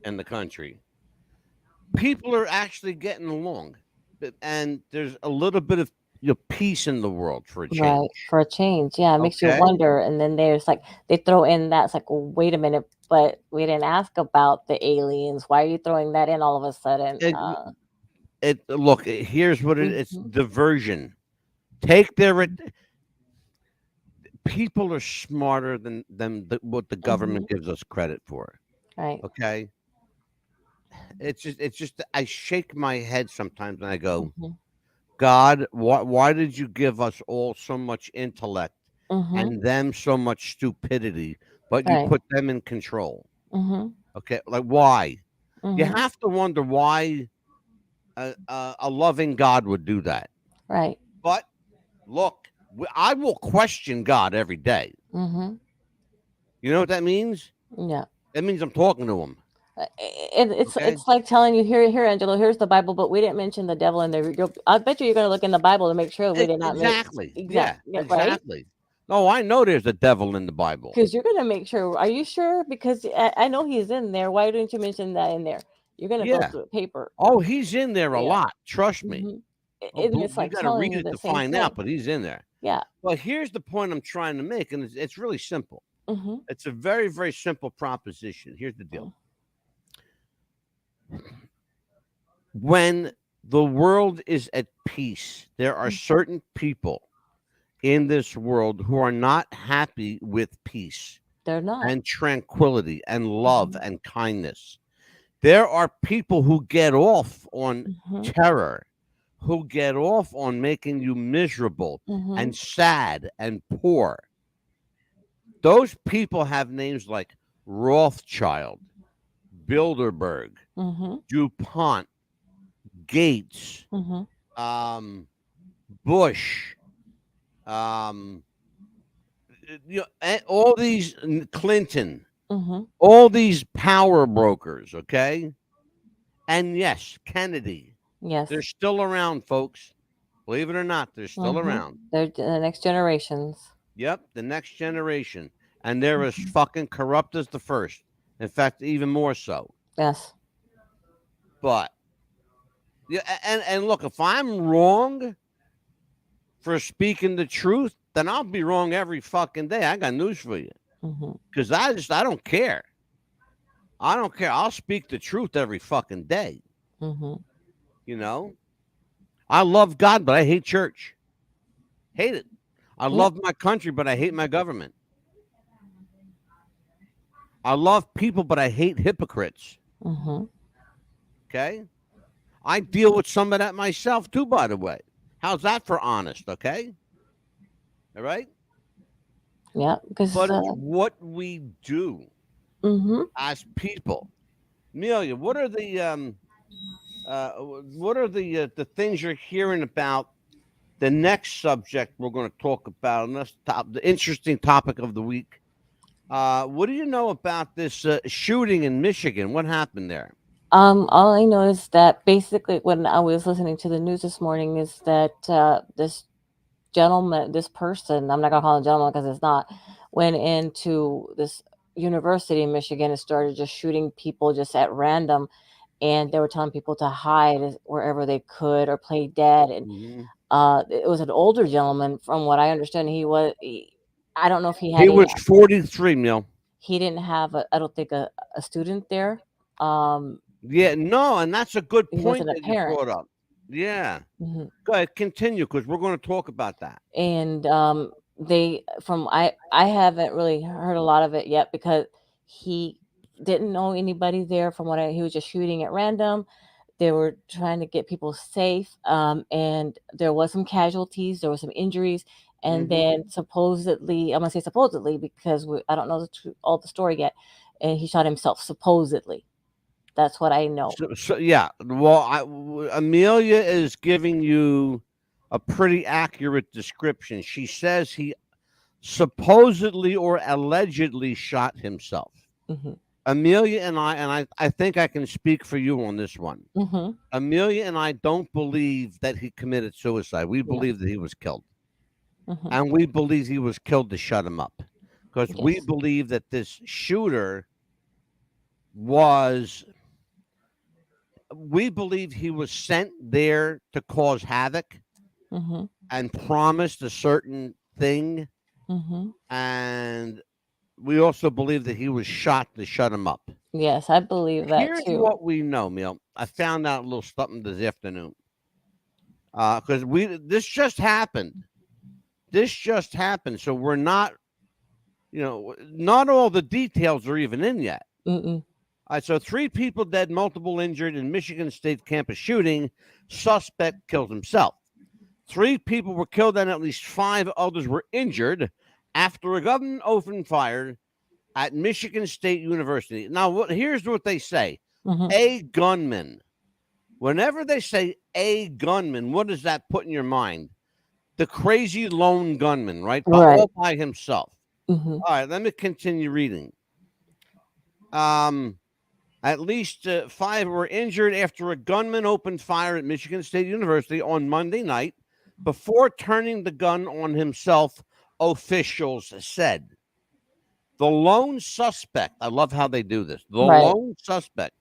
in the country. People are actually getting along, and there's a little bit of peace in the world for a change. Right, for a change. Yeah, it makes you wonder. And then there's they throw in that's like, well, wait a minute, but we didn't ask about the aliens. Why are you throwing that in all of a sudden? Look, here's what it's diversion. Take their. People are smarter than what the government gives us credit for. Right. Okay. It's just I shake my head sometimes and I go, God, why did you give us all so much intellect and them so much stupidity, but you put them in control? Okay, like why? You have to wonder why a loving God would do that. Right. But look. I will question God every day. You know what that means? Yeah. That means I'm talking to him. It's like telling you, here, Angelo, here's the Bible, but we didn't mention the devil in there. I bet you're going to look in the Bible to make sure we did not. Exactly. Exactly. Exactly. Oh, I know there's a devil in the Bible. Because you're going to make sure. Are you sure? Because I know he's in there. Why didn't you mention that in there? You're going to go through paper. Oh, he's in there a lot. Trust me. It's like you got to read it to find out, but he's in there. Yeah. Well, here's the point I'm trying to make, and it's really simple. It's a very, very simple proposition. Here's the deal. when the world is at peace, there are certain people in this world who are not happy with peace. They're not. And tranquility and love and kindness. There are people who get off on terror, who get off on making you miserable and sad and poor. Those people have names like Rothschild, Bilderberg, DuPont, Gates, Bush, all these Clinton, all these power brokers, okay? And yes, Kennedy. Yes. They're still around, folks. Believe it or not, they're still around. They're the next generations. Yep, the next generation. And they're as fucking corrupt as the first. In fact, even more so. Yes. But yeah, and look, if I'm wrong for speaking the truth, then I'll be wrong every fucking day. I got news for you. Because I don't care. I don't care. I'll speak the truth every fucking day. You know? I love God, but I hate church. Hate it. I love my country, but I hate my government. I love people, but I hate hypocrites. Okay? I deal with some of that myself too, by the way. How's that for honest, okay? All right? Yeah, because but it's what we do as people. Amelia, what are the things you're hearing about the next subject we're going to talk about, and that's the interesting topic of the week? What do you know about this shooting in Michigan? What happened there? All I know is that basically when I was listening to the news this morning is that this gentleman, this person, I'm not gonna call him a gentleman because it's not, went into this university in Michigan and started just shooting people just at random, and they were telling people to hide wherever they could or play dead. And it was an older gentleman, from what I understand. I don't know if he had. He was 43, Neil. He didn't have I don't think a student there. Yeah, no, and that's a good point wasn't a that you parent. brought up. Yeah. Go ahead, continue, because we're going to talk about that. And I haven't really heard a lot of it yet because he didn't know anybody there. He was just shooting at random. They were trying to get people safe, and there was some casualties, there were some injuries, and then supposedly, I'm gonna say supposedly because I don't know all the story yet, and he shot himself supposedly. That's what I know. So yeah, well, Amelia is giving you a pretty accurate description. She says he supposedly or allegedly shot himself. Amelia and I think I can speak for you on this one. Amelia and I don't believe that he committed suicide. We believe that he was killed. And we believe he was killed to shut him up. Because we believe that this shooter we believe he was sent there to cause havoc and promised a certain thing. And we also believe that he was shot to shut him up. Yes, I believe that Here's too. what we know, Mil. I found out a little something this afternoon. Because this just happened. So we're not, not all the details are even in yet. All right, so 3 people dead, multiple injured in Michigan State campus shooting. Suspect killed himself. 3 people were killed and at least 5 others were injured after a gun opened fire at Michigan State University. Now, here's what they say. A gunman. Whenever they say a gunman, what does that put in your mind? The crazy lone gunman, right? All by himself. All right, let me continue reading. At least 5 were injured after a gunman opened fire at Michigan State University on Monday night before turning the gun on himself, officials said. The lone suspect, I love how they do this. The lone suspect,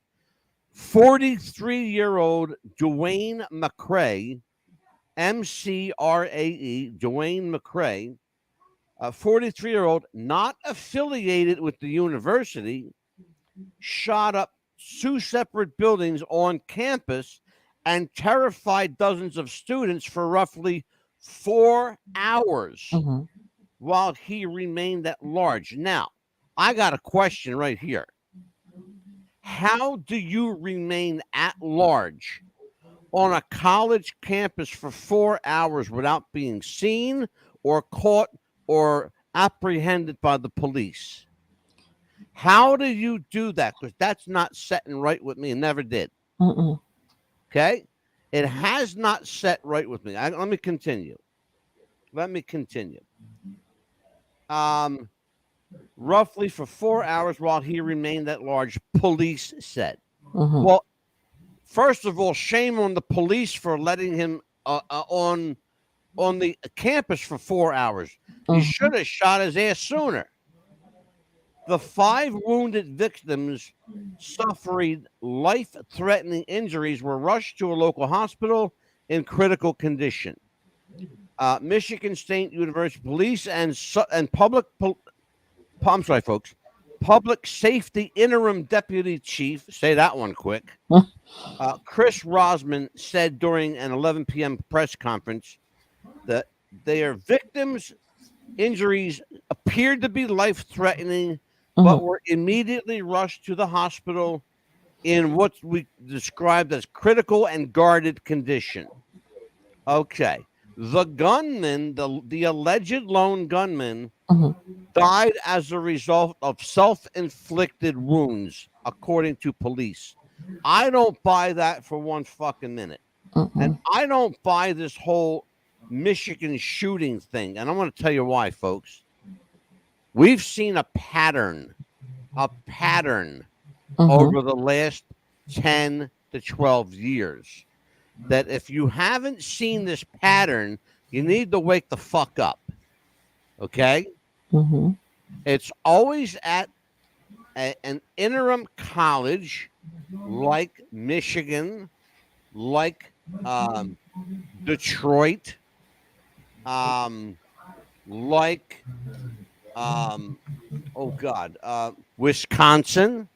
43-year-old Dwayne McCrae, MCRAE, Dwayne McCrae, a 43-year-old not affiliated with the university, shot up two separate buildings on campus and terrified dozens of students for roughly 4 hours while he remained at large. Now, I got a question right here. How do you remain at large on a college campus for 4 hours without being seen or caught or apprehended by the police? How do you do that? Because that's not setting right with me and never did. Okay? It has not set right with me. Let me continue. Roughly for 4 hours while he remained at large, police said. Well, first of all, shame on the police for letting him on the campus for 4 hours. You should have shot his ass sooner. The 5 wounded victims suffering life-threatening injuries were rushed to a local hospital in critical condition. Michigan State University Police and Public Safety Interim Deputy Chief, say that one quick, Chris Rosman said during an 11 p.m. press conference that their victims' injuries appeared to be life-threatening, but were immediately rushed to the hospital in what we described as critical and guarded condition. Okay. The gunman, the alleged lone gunman, died as a result of self-inflicted wounds, according to police. I don't buy that for one fucking minute. And I don't buy this whole Michigan shooting thing. And I'm going to tell you why, folks. We've seen a pattern over the last 10 to 12 years that if you haven't seen this pattern, you need to wake the fuck up. Okay? It's always at an interim college like Michigan, like Detroit, like Wisconsin,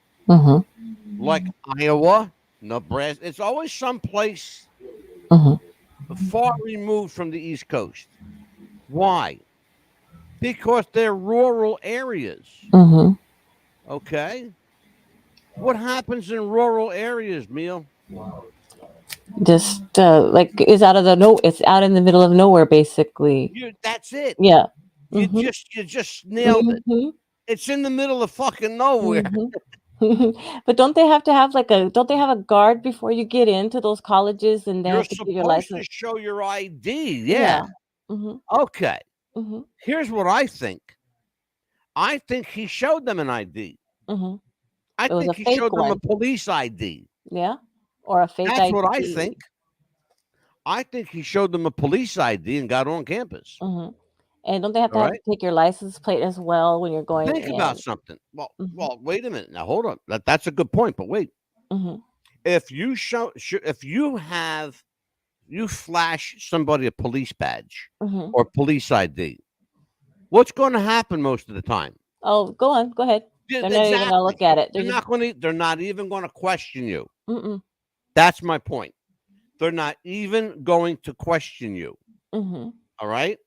like Iowa, Nebraska. It's always someplace far removed from the East Coast. Why? Because they're rural areas. Okay? What happens in rural areas, Neil? Just like it's out in the middle of nowhere, basically. That's it. Yeah. You just nailed it. It's in the middle of fucking nowhere. But don't they have a guard before you get into those colleges, and then You're to get your supposed license? to show your ID. Yeah. Okay. Here's what I think. I think he showed them an ID. I think he showed them a police ID. Yeah. Or a fake ID. That's what I think. I think he showed them a police ID and got on campus. And don't they have to take your license plate as well when you're going Think about something. Well, wait a minute. Now, hold on. That's a good point, but wait. If you you flash somebody a police badge or police ID, what's going to happen most of the time? Oh, go on. Go ahead. They're not even going to look at it. They're not even going to question you. That's my point. They're not even going to question you. All right?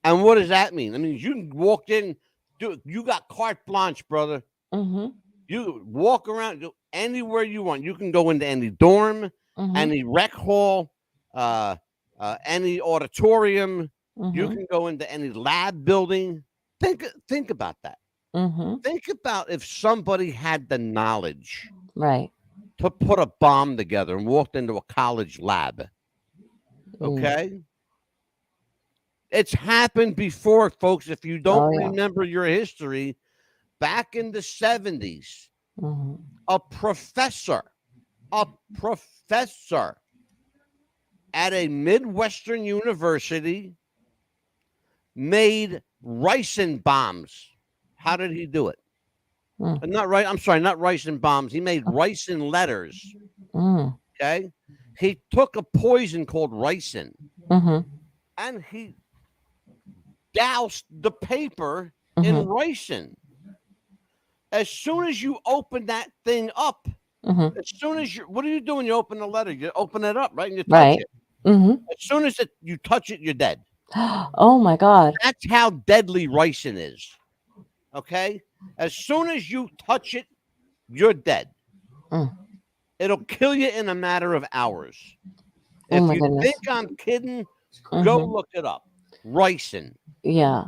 And what does that mean? I mean, you walked in, dude, you got carte blanche, brother. You walk around, do anywhere you want. You can go into any dorm, any rec hall, any auditorium. You can go into any lab building. Think about that. Think about if somebody had the knowledge, to put a bomb together and walked into a college lab. Okay. It's happened before, folks. If you don't remember your history, back in the 70s, a professor at a Midwestern university made ricin bombs. How did he do it? Not ricin bombs. He made ricin letters. Okay. He took a poison called ricin and he doused the paper in ricin. As soon as you open that thing up, as soon as what do you do when you open the letter? You open it up, right? And you touch Right. it. Mm-hmm. As soon as you touch it, you're dead. Oh my God. That's how deadly ricin is. Okay? As soon as you touch it, you're dead. It'll kill you in a matter of hours. Oh my If you goodness. think I'm kidding, go look it up. Ricin. Yeah.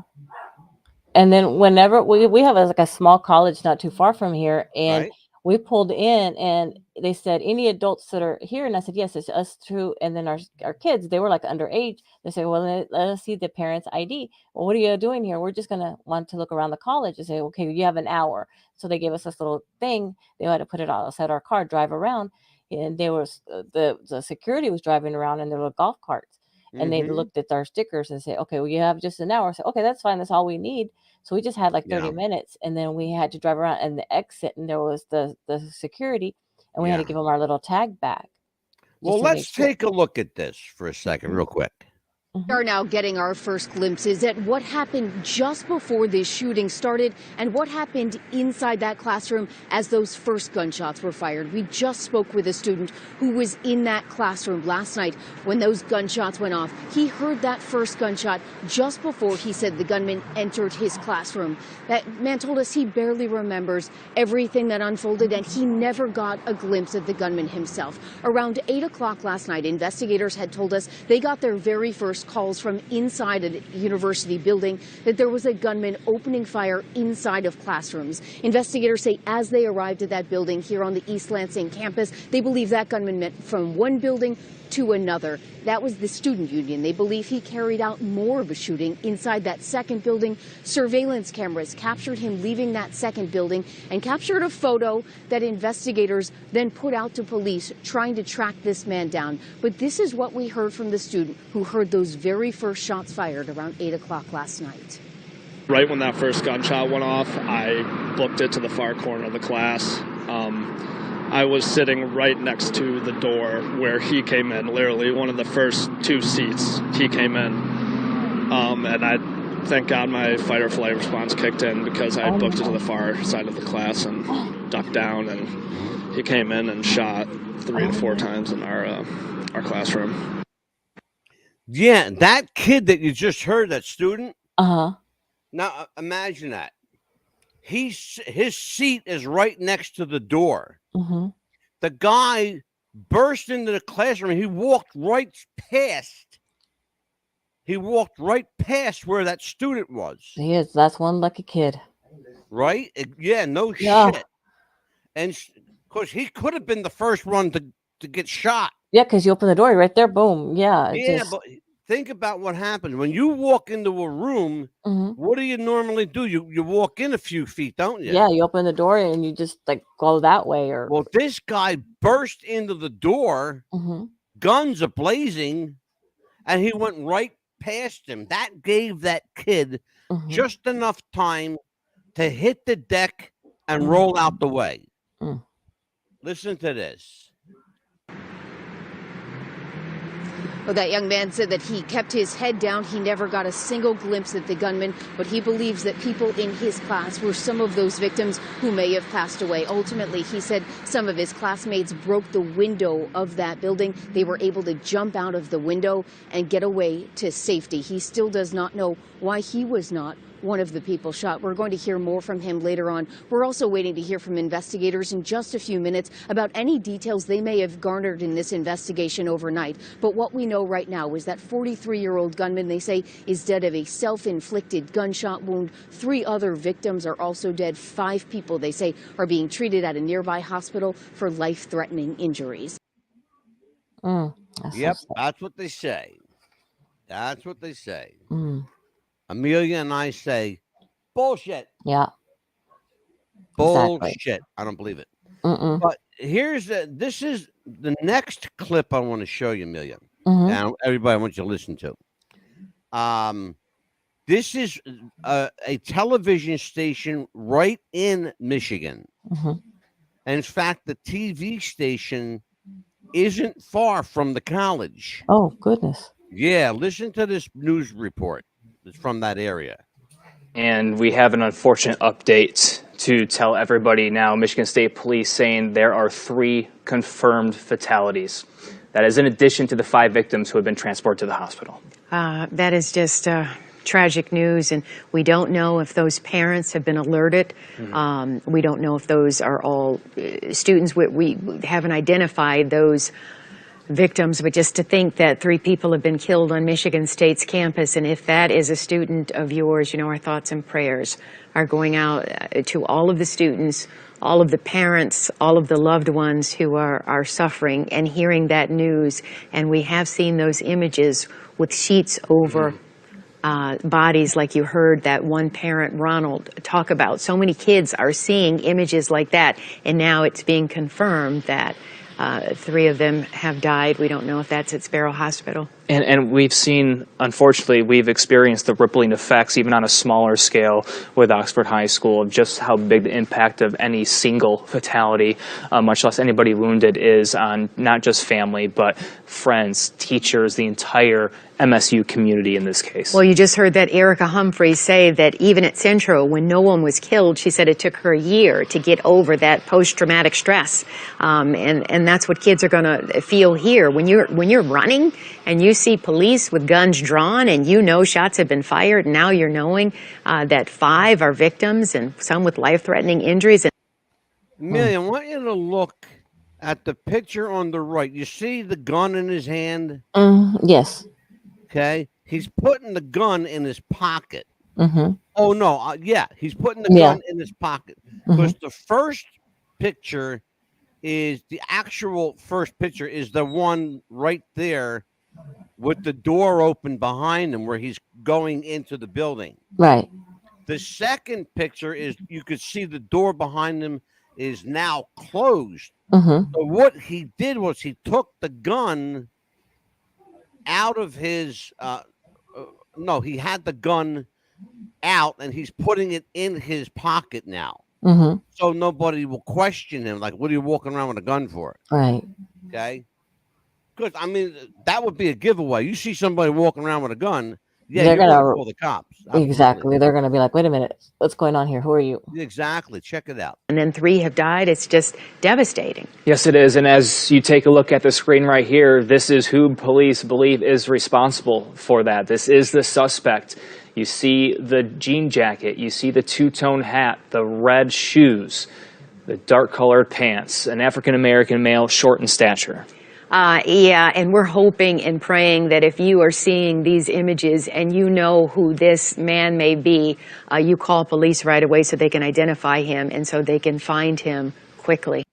And then whenever we have like a small college not too far from here, and Right. we pulled in, and they said, any adults that are here? And I said, yes, it's us too. And then our kids, they were like underage. They said, well, let us see the parents' ID. Well, what are you doing here? We're just gonna want to look around the college. And say, okay, you have an hour. So they gave us this little thing. They had to put it outside our car, drive around, and they was the security was driving around in their little golf carts. And they looked at our stickers and said, okay, well, you have just an hour. I said, okay, that's fine. That's all we need. So we just had like 30 minutes, and then we had to drive around and the exit, and there was the security, and we had to give them our little tag back. Well, let's take a look at this for a second, real quick. We are now getting our first glimpses at what happened just before this shooting started and what happened inside that classroom as those first gunshots were fired. We just spoke with a student who was in that classroom last night when those gunshots went off. He heard that first gunshot just before he said the gunman entered his classroom. That man told us he barely remembers everything that unfolded, and he never got a glimpse of the gunman himself. Around 8 o'clock last night, investigators had told us they got their very first calls from inside a university building that there was a gunman opening fire inside of classrooms. Investigators say as they arrived at that building here on the East Lansing campus, they believe that gunman went from one building to another. That was the student union. They believe he carried out more of a shooting inside that second building. Surveillance cameras captured him leaving that second building and captured a photo that investigators then put out to police trying to track this man down. But this is what we heard from the student who heard those very first shots fired around 8 o'clock last night. Right when that first gunshot went off, I booked it to the far corner of the class. I was sitting right next to the door where he came in, literally one of the first two seats he came in. And I thank God my fight or flight response kicked in because I booked it to the far side of the class and ducked down, and he came in and shot 3 to 4 times in our classroom. Yeah, that kid that you just heard, that student. Uh-huh. Now imagine that. His seat is right next to the door. The guy burst into the classroom. He walked right past. He walked right past where that student was. He is. That's one lucky kid. Right? Yeah, no shit. And of course, he could have been the first one to get shot. Yeah, because you open the door right there, boom. Yeah. Yeah, but think about what happens when you walk into a room. What do you normally do? You walk in a few feet, don't you? Yeah, you open the door and you just like go that way. Or well, this guy burst into the door, guns are blazing, and he went right past him. That gave that kid just enough time to hit the deck and roll out the way. Listen to this. Well, that young man said that he kept his head down. He never got a single glimpse at the gunman, but he believes that people in his class were some of those victims who may have passed away. Ultimately, he said some of his classmates broke the window of that building. They were able to jump out of the window and get away to safety. He still does not know why he was not one of the people shot. We're going to hear more from him later on. We're also waiting to hear from investigators in just a few minutes about any details they may have garnered in this investigation overnight. But what we know right now is that 43-year-old gunman, they say, is dead of a self-inflicted gunshot wound. 3 other victims are also dead. 5 people, they say, are being treated at a nearby hospital for life-threatening injuries. Yep, that's what they say. That's what they say. Amelia and I say, bullshit. Yeah. Bullshit. Exactly. I don't believe it. But this is the next clip I want to show you, Amelia. Now, everybody, I want you to listen to. This is a television station right in Michigan. And in fact, the TV station isn't far from the college. Oh, goodness. Yeah, listen to this news report. It's from that area. And we have an unfortunate update to tell everybody now, Michigan State Police saying there are 3 confirmed fatalities. That is in addition to the 5 victims who have been transported to the hospital. That is just tragic news, and we don't know if those parents have been alerted. We don't know if those are all students. We haven't identified those victims, but just to think that 3 people have been killed on Michigan State's campus, and if that is a student of yours, our thoughts and prayers are going out to all of the students, all of the parents, all of the loved ones who are suffering and hearing that news. And we have seen those images with sheets over bodies, like you heard that one parent, Ronald, talk about. So many kids are seeing images like that, and now it's being confirmed that 3 of them have died. We don't know if that's at Sparrow Hospital. And we've seen, unfortunately, we've experienced the rippling effects, even on a smaller scale with Oxford High School, of just how big the impact of any single fatality, much less anybody wounded, is on not just family, but friends, teachers, the entire MSU community in this case. Well, you just heard that Erica Humphreys say that even at Central, when no one was killed, she said it took her a year to get over that post-traumatic stress. And that's what kids are going to feel here. When you're running and you see police with guns drawn and shots have been fired, and now you're knowing that 5 are victims and some with life-threatening injuries. Amelia, I want you to look at the picture on the right. You see the gun in his hand? Yes. Okay. He's putting the gun in his pocket. Mm-hmm. Oh, no. Yeah, he's putting the gun in his pocket. Because the first picture is the actual first picture is the one right there with the door open behind him where he's going into the building. Right. The second picture is you could see the door behind him is now closed. So what he did was he took the gun out of his no, he had the gun out and he's putting it in his pocket now. So nobody will question him, like, what are you walking around with a gun for? Right. Okay. Because I mean, that would be a giveaway. You see somebody walking around with a gun, yeah, They're you're gonna gonna call the cops. Absolutely. Exactly. They're gonna be like, wait a minute, what's going on here? Who are you? Exactly. Check it out. And then 3 have died. It's just devastating. Yes, it is. And as you take a look at the screen right here, this is who police believe is responsible for that. This is the suspect. You see the jean jacket, you see the 2-tone hat, the red shoes, the dark-colored pants, an African-American male, short in stature. Yeah, and we're hoping and praying that if you are seeing these images and you know who this man may be, you call police right away so they can identify him and so they can find him quickly.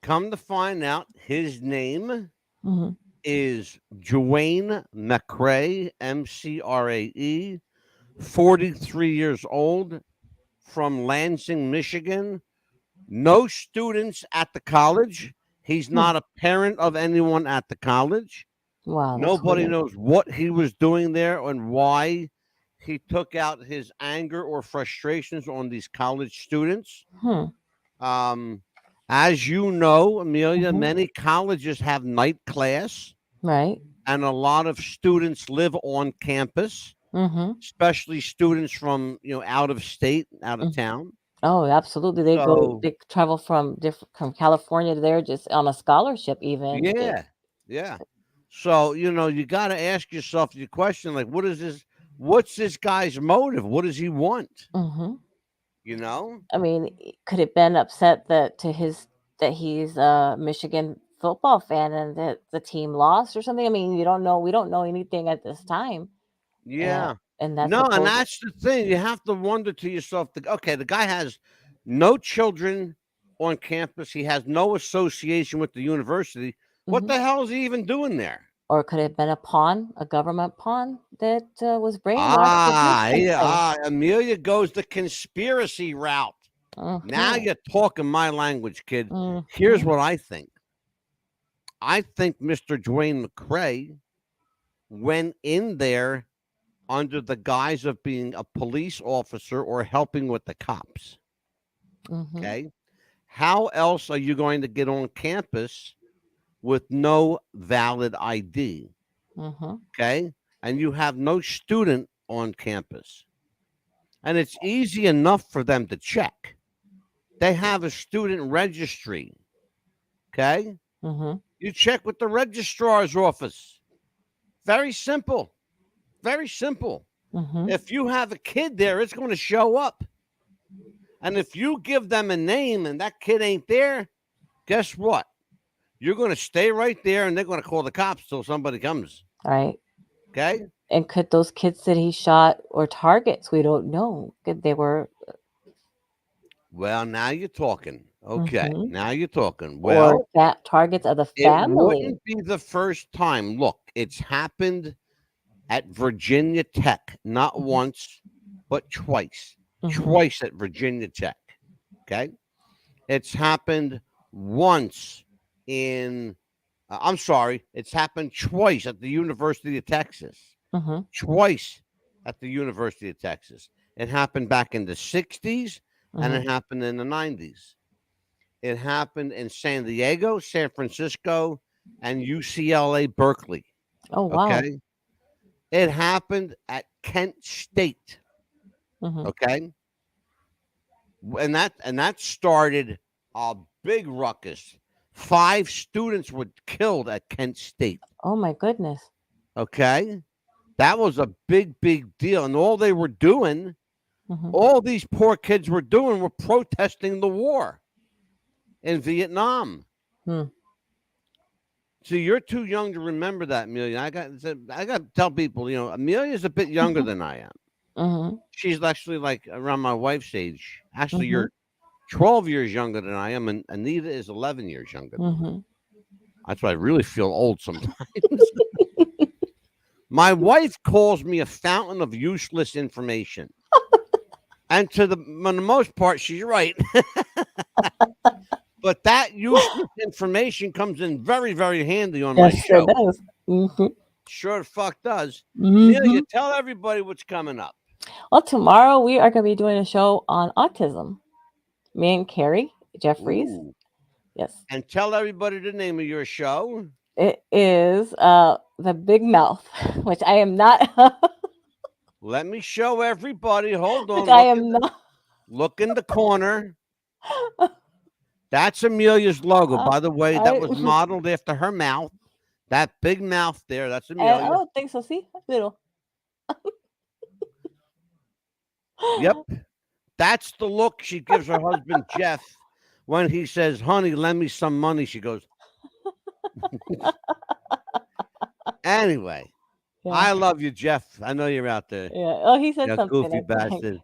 Come to find out, his name is Dwayne McCrae, MCRAE, 43 years old, from Lansing, Michigan. No students at the college. He's not a parent of anyone at the college. Wow. Nobody knows what he was doing there and why he took out his anger or frustrations on these college students. As you know, Amelia, many colleges have night class. Right. And a lot of students live on campus, especially students from, out of state, out of town. Oh, absolutely. They travel from California to there just on a scholarship even. Yeah. So, you got to ask yourself the question, like, what's this guy's motive? What does he want? I mean, could it been upset that he's a Michigan football fan and that the team lost or something? I mean, we don't know anything at this time. Yeah. And that's and that's the thing. You have to wonder to yourself, okay, the guy has no children on campus. He has no association with the university. What the hell is he even doing there? Or could it have been a government pawn that was brainwashed? Amelia goes the conspiracy route. Now you're talking my language, kid. Here's what I think. I think Mr. Dwayne McCrae went in there under the guise of being a police officer or helping with the cops. Okay. How else are you going to get on campus with no valid ID? Okay. And you have no student on campus. And it's easy enough for them to check. They have a student registry. Okay? Mm-hmm. You check with the registrar's office. Very simple. Very simple. Mm-hmm. If you have a kid there, it's going to show up. And if you give them a name and that kid ain't there, guess what? You're going to stay right there and they're going to call the cops till somebody comes. Right. Okay? And could those kids that he shot or targets? We don't know. Could they were. Well, now you're talking. Okay. Mhm. Now you're talking. Or Well, that targets of the it family. wouldn't be the first time. Look, it's happened at Virginia Tech, not once, but twice. Mhm. Twice at Virginia Tech. Okay. It's happened once in, I'm sorry, it's happened twice at the University of Texas. Mhm. Twice at the University of Texas. It happened back in the 60s and Mhm. it happened in the 90s. It happened in San Diego, San Francisco, and UCLA Berkeley. Oh wow. Okay. It happened at Kent State. Mhm. Okay. And that started a big ruckus. 5 students were killed at Kent State. Oh my goodness. Okay. That was a big, big deal. And all they were doing, Mhm. all these poor kids were doing were protesting the war in Vietnam. Hmm. See, you're too young to remember that, Amelia. I got to tell people, Amelia's a bit younger than I am. Mhm. She's actually like around my wife's age. Actually, Mhm. you're 12 years younger than I am, and Anita is 11 years younger than me. Mhm. That's why I really feel old sometimes. My wife calls me a fountain of useless information. And for the most part, she's right. But that useless information comes in very, very handy on my Yes, show. it does. Mhm. Sure the fuck does. Amelia, Mhm. tell everybody what's coming up. Well, tomorrow we are going to be doing a show on autism. Me and Carrie Jeffries. Ooh. Yes. And tell everybody the name of your show. It is the Big Mouth, which I am not. Let me show everybody. Hold on. Which I am not. Look in the corner. That's Amelia's logo, by the way. That was modeled after her mouth. That big mouth there. That's Amelia. I don't think so. See, little. Yep. That's the look she gives her husband, Jeff, when he says, honey, lend me some money. She goes, anyway. Yeah. I love you, Jeff. I know you're out there. Yeah. Oh, he said You something. goofy I think. bastard.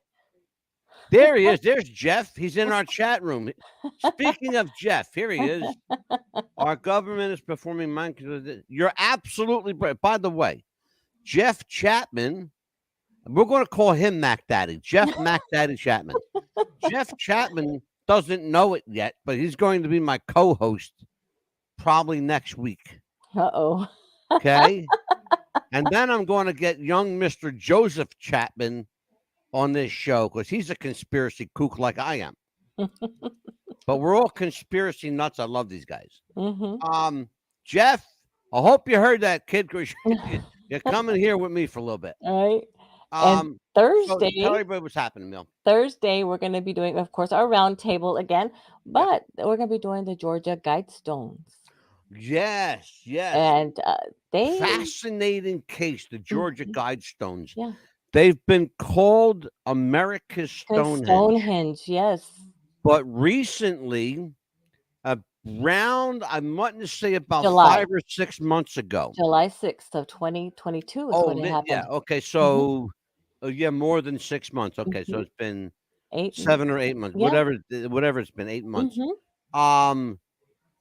There he is. There's Jeff. He's in our chat room. Speaking of Jeff, here he is. Our government is performing mind control. You're absolutely right. By the way, Jeff Chapman, we're going to call him Mac Daddy. Jeff Mac Daddy Chapman. Jeff Chapman doesn't know it yet, but he's going to be my co-host probably next week. Uh-oh. Okay? And then I'm going to get young Mr. Joseph Chapman on this show because he's a conspiracy kook like I am. But we're all conspiracy nuts. I love these guys. Mm-hmm. Jeff, I hope you heard that, kid. You're coming here with me for a little bit. All right. And Thursday, so tell everybody what's happening, Mil. Thursday, we're going to be doing, of course, our roundtable again, but we're going to be doing the Georgia Guidestones. Yes, yes. And they fascinating case, the Georgia Guidestones. Yeah. They've been called America's Stonehenge. Stonehenge, yes. But recently, around, I want to say about July. 5 or 6 months ago. July 6th of 2022 is when it happened. Yeah. Okay. So, more than 6 months. Okay. So it's been 7 or 8 months, whatever it's been, 8 months.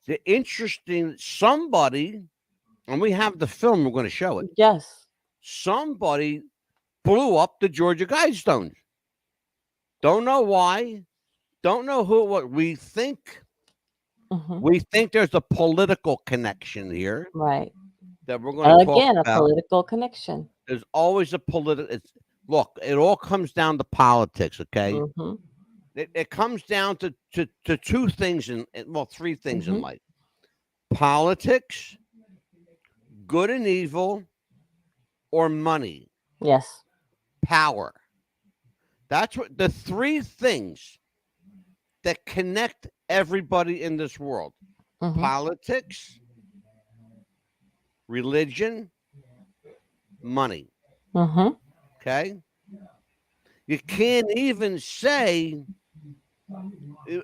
The interesting, somebody, and we have the film, we're going to show it. Yes. Somebody blew up the Georgia Guidestones. Don't know why. Don't know who. What we think. We think there's a political connection here, right? That we're going to talk again about. A political connection. There's always a political. Look, it all comes down to politics. Okay, it comes down to 2 things well, 3 things in life: politics, good and evil, or money. Yes. Power. That's what the three things that connect everybody in this world: politics, religion, money. Okay? You can't even say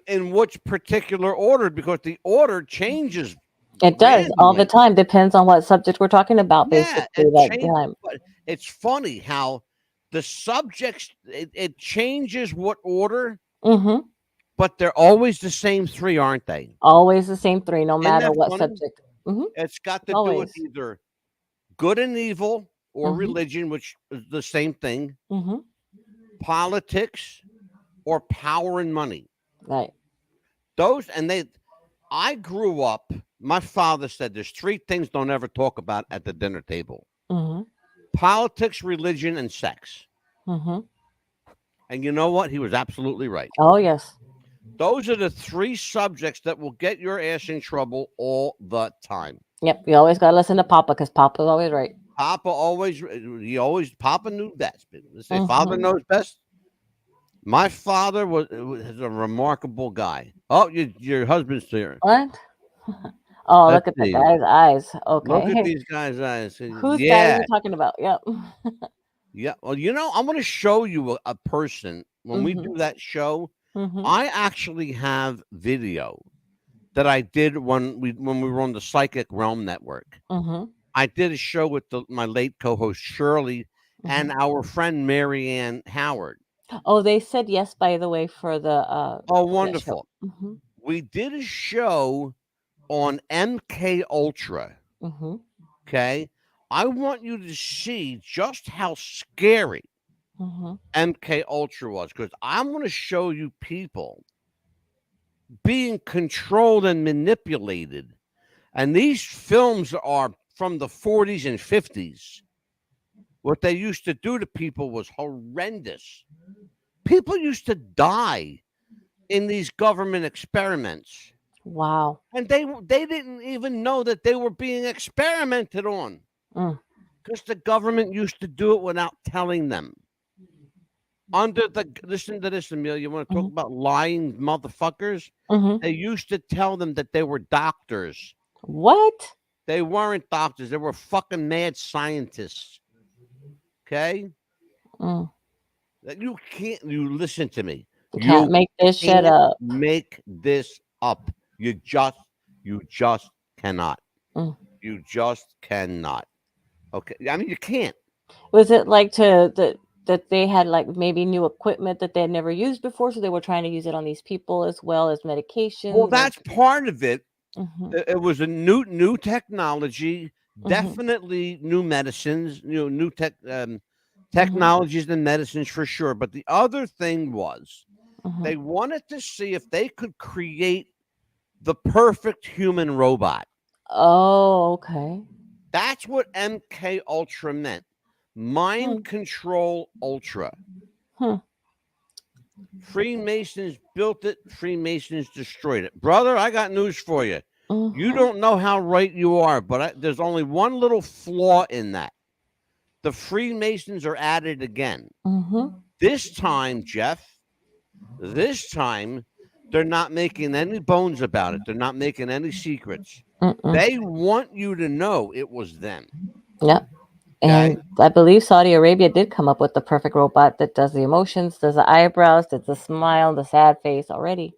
in which particular order because the order changes. It does all the time. Depends on what subject we're talking about, basically. That time. But it's funny how the subjects it changes what order, but they're always the same three, aren't they? Always the same three, no Isn't matter that what funny? subject. It's got to do Always. with either good and evil or religion, which is the same thing, politics or power and money. Right. Those and they. I grew up. My father said there's three things don't ever talk about at the dinner table: politics, religion, and sex. And you know what? He was absolutely right. Oh, yes. Those are the three subjects that will get your ass in trouble all the time. Yep. You always got to listen to Papa because Papa's always right. Papa knew best. Say father knows best. My father was a remarkable guy. Oh, your husband's here. What? Oh, look at the guy's eyes. Okay. Look at these guys' eyes. Whose guy are you talking about? Yep. Yeah. Well, I'm going to show you a person when we do that show. I actually have video that I did when we were on the Psychic Realm Network. I did a show with my late co-host Shirley and our friend Marianne Howard. Oh, they said yes, by the way, for the oh, wonderful. We did a show on MK Ultra. Okay. I want you to see just how scary MK Ultra was, because I'm going to show you people being controlled and manipulated. And these films are from the 40s and 50s. What they used to do to people was horrendous. People used to die in these government experiments. Wow. And they didn't even know that they were being experimented on. Because the government used to do it without telling them. Listen to this, Amelia. You want to talk about lying motherfuckers? They used to tell them that they were doctors. What? They weren't doctors. They were fucking mad scientists. Okay? You can't. You listen to me. You can't make this shit up. Make this up. You just cannot. You just cannot. Okay. I mean, you can't. Was it like that they had like maybe new equipment that they had never used before, so they were trying to use it on these people as well as medication? Well, that's part of it. It was a new technology, definitely new medicines, new technologies and medicines for sure. But the other thing was they wanted to see if they could create the perfect human robot. Oh, okay. That's what MK Ultra meant. Mind control ultra. Freemasons built it. Freemasons destroyed it. Brother, I got news for you. You don't know how right you are, but there's only one little flaw in that. The Freemasons are at it again. This time, Jeff, they're not making any bones about it. They're not making any secrets. They want you to know it was them. Yep. And I believe Saudi Arabia did come up with the perfect robot that does the emotions, does the eyebrows, does the smile, the sad face already.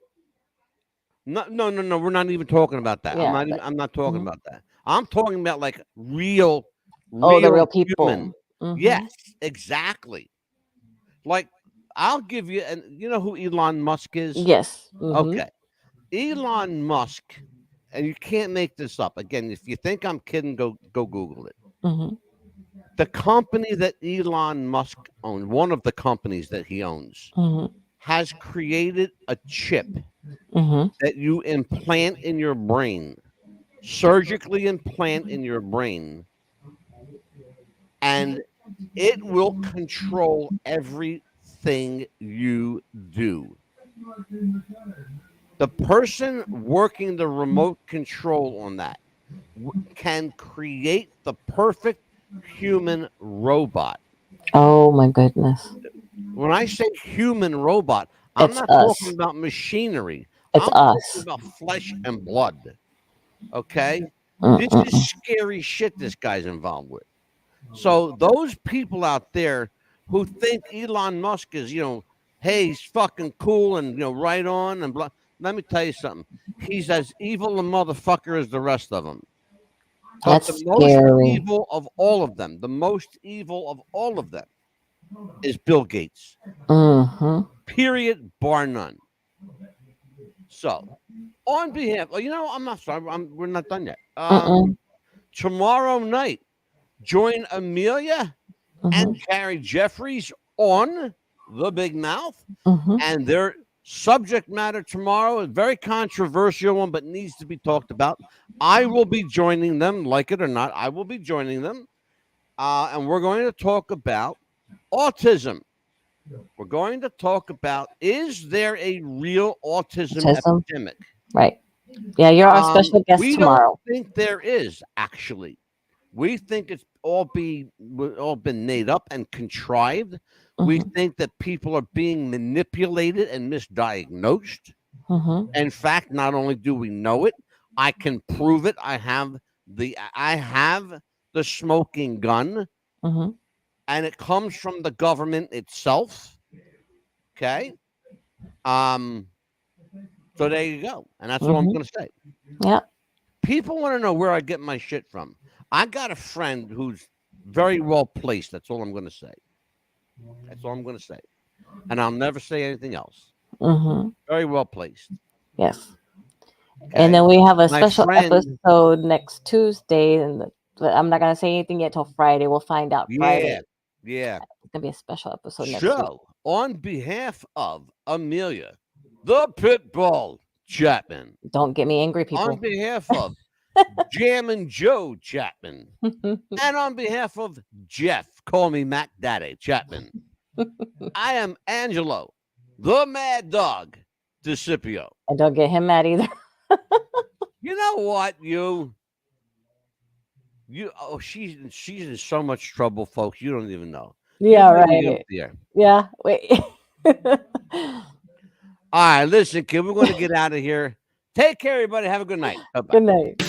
No. We're not even talking about that. Yeah, I'm not talking about that. I'm talking about like real the real people. Human. Yes, exactly. Like I'll give you, and you know who Elon Musk is? Yes. Okay. Elon Musk, and you can't make this up. Again, if you think I'm kidding, go Google it. The company that Elon Musk owns, one of the companies that he owns, has created a chip that you implant in your brain, surgically implant in your brain, and it will control everything you do. The person working the remote control on that can create the perfect human robot. Oh my goodness. When I say human robot, I'm It's not us. talking about machinery. It's I'm us. talking about flesh and blood. Okay? This Mm-mm. is scary shit this guy's involved with. So those people out there who think Elon Musk is, hey, he's fucking cool and right on and blah. Let me tell you something. He's as evil a motherfucker as the rest of them. But That's the most scary. evil of all of them, is Bill Gates. Mm-hmm. Period, bar none. So, on behalf, I'm not sorry. We're not done yet. Tomorrow night, join Amelia and Gary Jeffries on The Big Mouth, and their subject matter tomorrow is a very controversial one, but needs to be talked about. I will be joining them, like it or not. I will be joining them, and we're going to talk about autism. We're going to talk about, is there a real autism epidemic? Right. Yeah, you're our special guest We tomorrow. don't think there is, actually. We think it's all been made up and contrived. We think that people are being manipulated and misdiagnosed. In fact, not only do we know it, I can prove it. I have the smoking gun, and it comes from the government itself. Okay. So there you go. And that's what I'm going to say. Yeah. People want to know where I get my shit from. I got a friend who's very well placed. That's all I'm going to say. That's all I'm going to say. And I'll never say anything else. Very well placed. Yes. Okay. And then we have a special episode next Tuesday. But I'm not going to say anything yet till Friday. We'll find out Friday. Yeah. It's going to be a special episode next week. So, on behalf of Amelia, the Pitbull Chapman. Don't get me angry, people. On behalf of Jammin' Joe Chapman. And on behalf of Jeff, call me Mac Daddy Chapman. I am Angelo, the Mad Dog DeCipio. And don't get him mad either. You know what, she's in so much trouble, folks. You don't even know. Yeah, right. Yeah, wait. All right, listen, kid, we're going to get out of here. Take care, everybody. Have a good night. Bye-bye. Good night.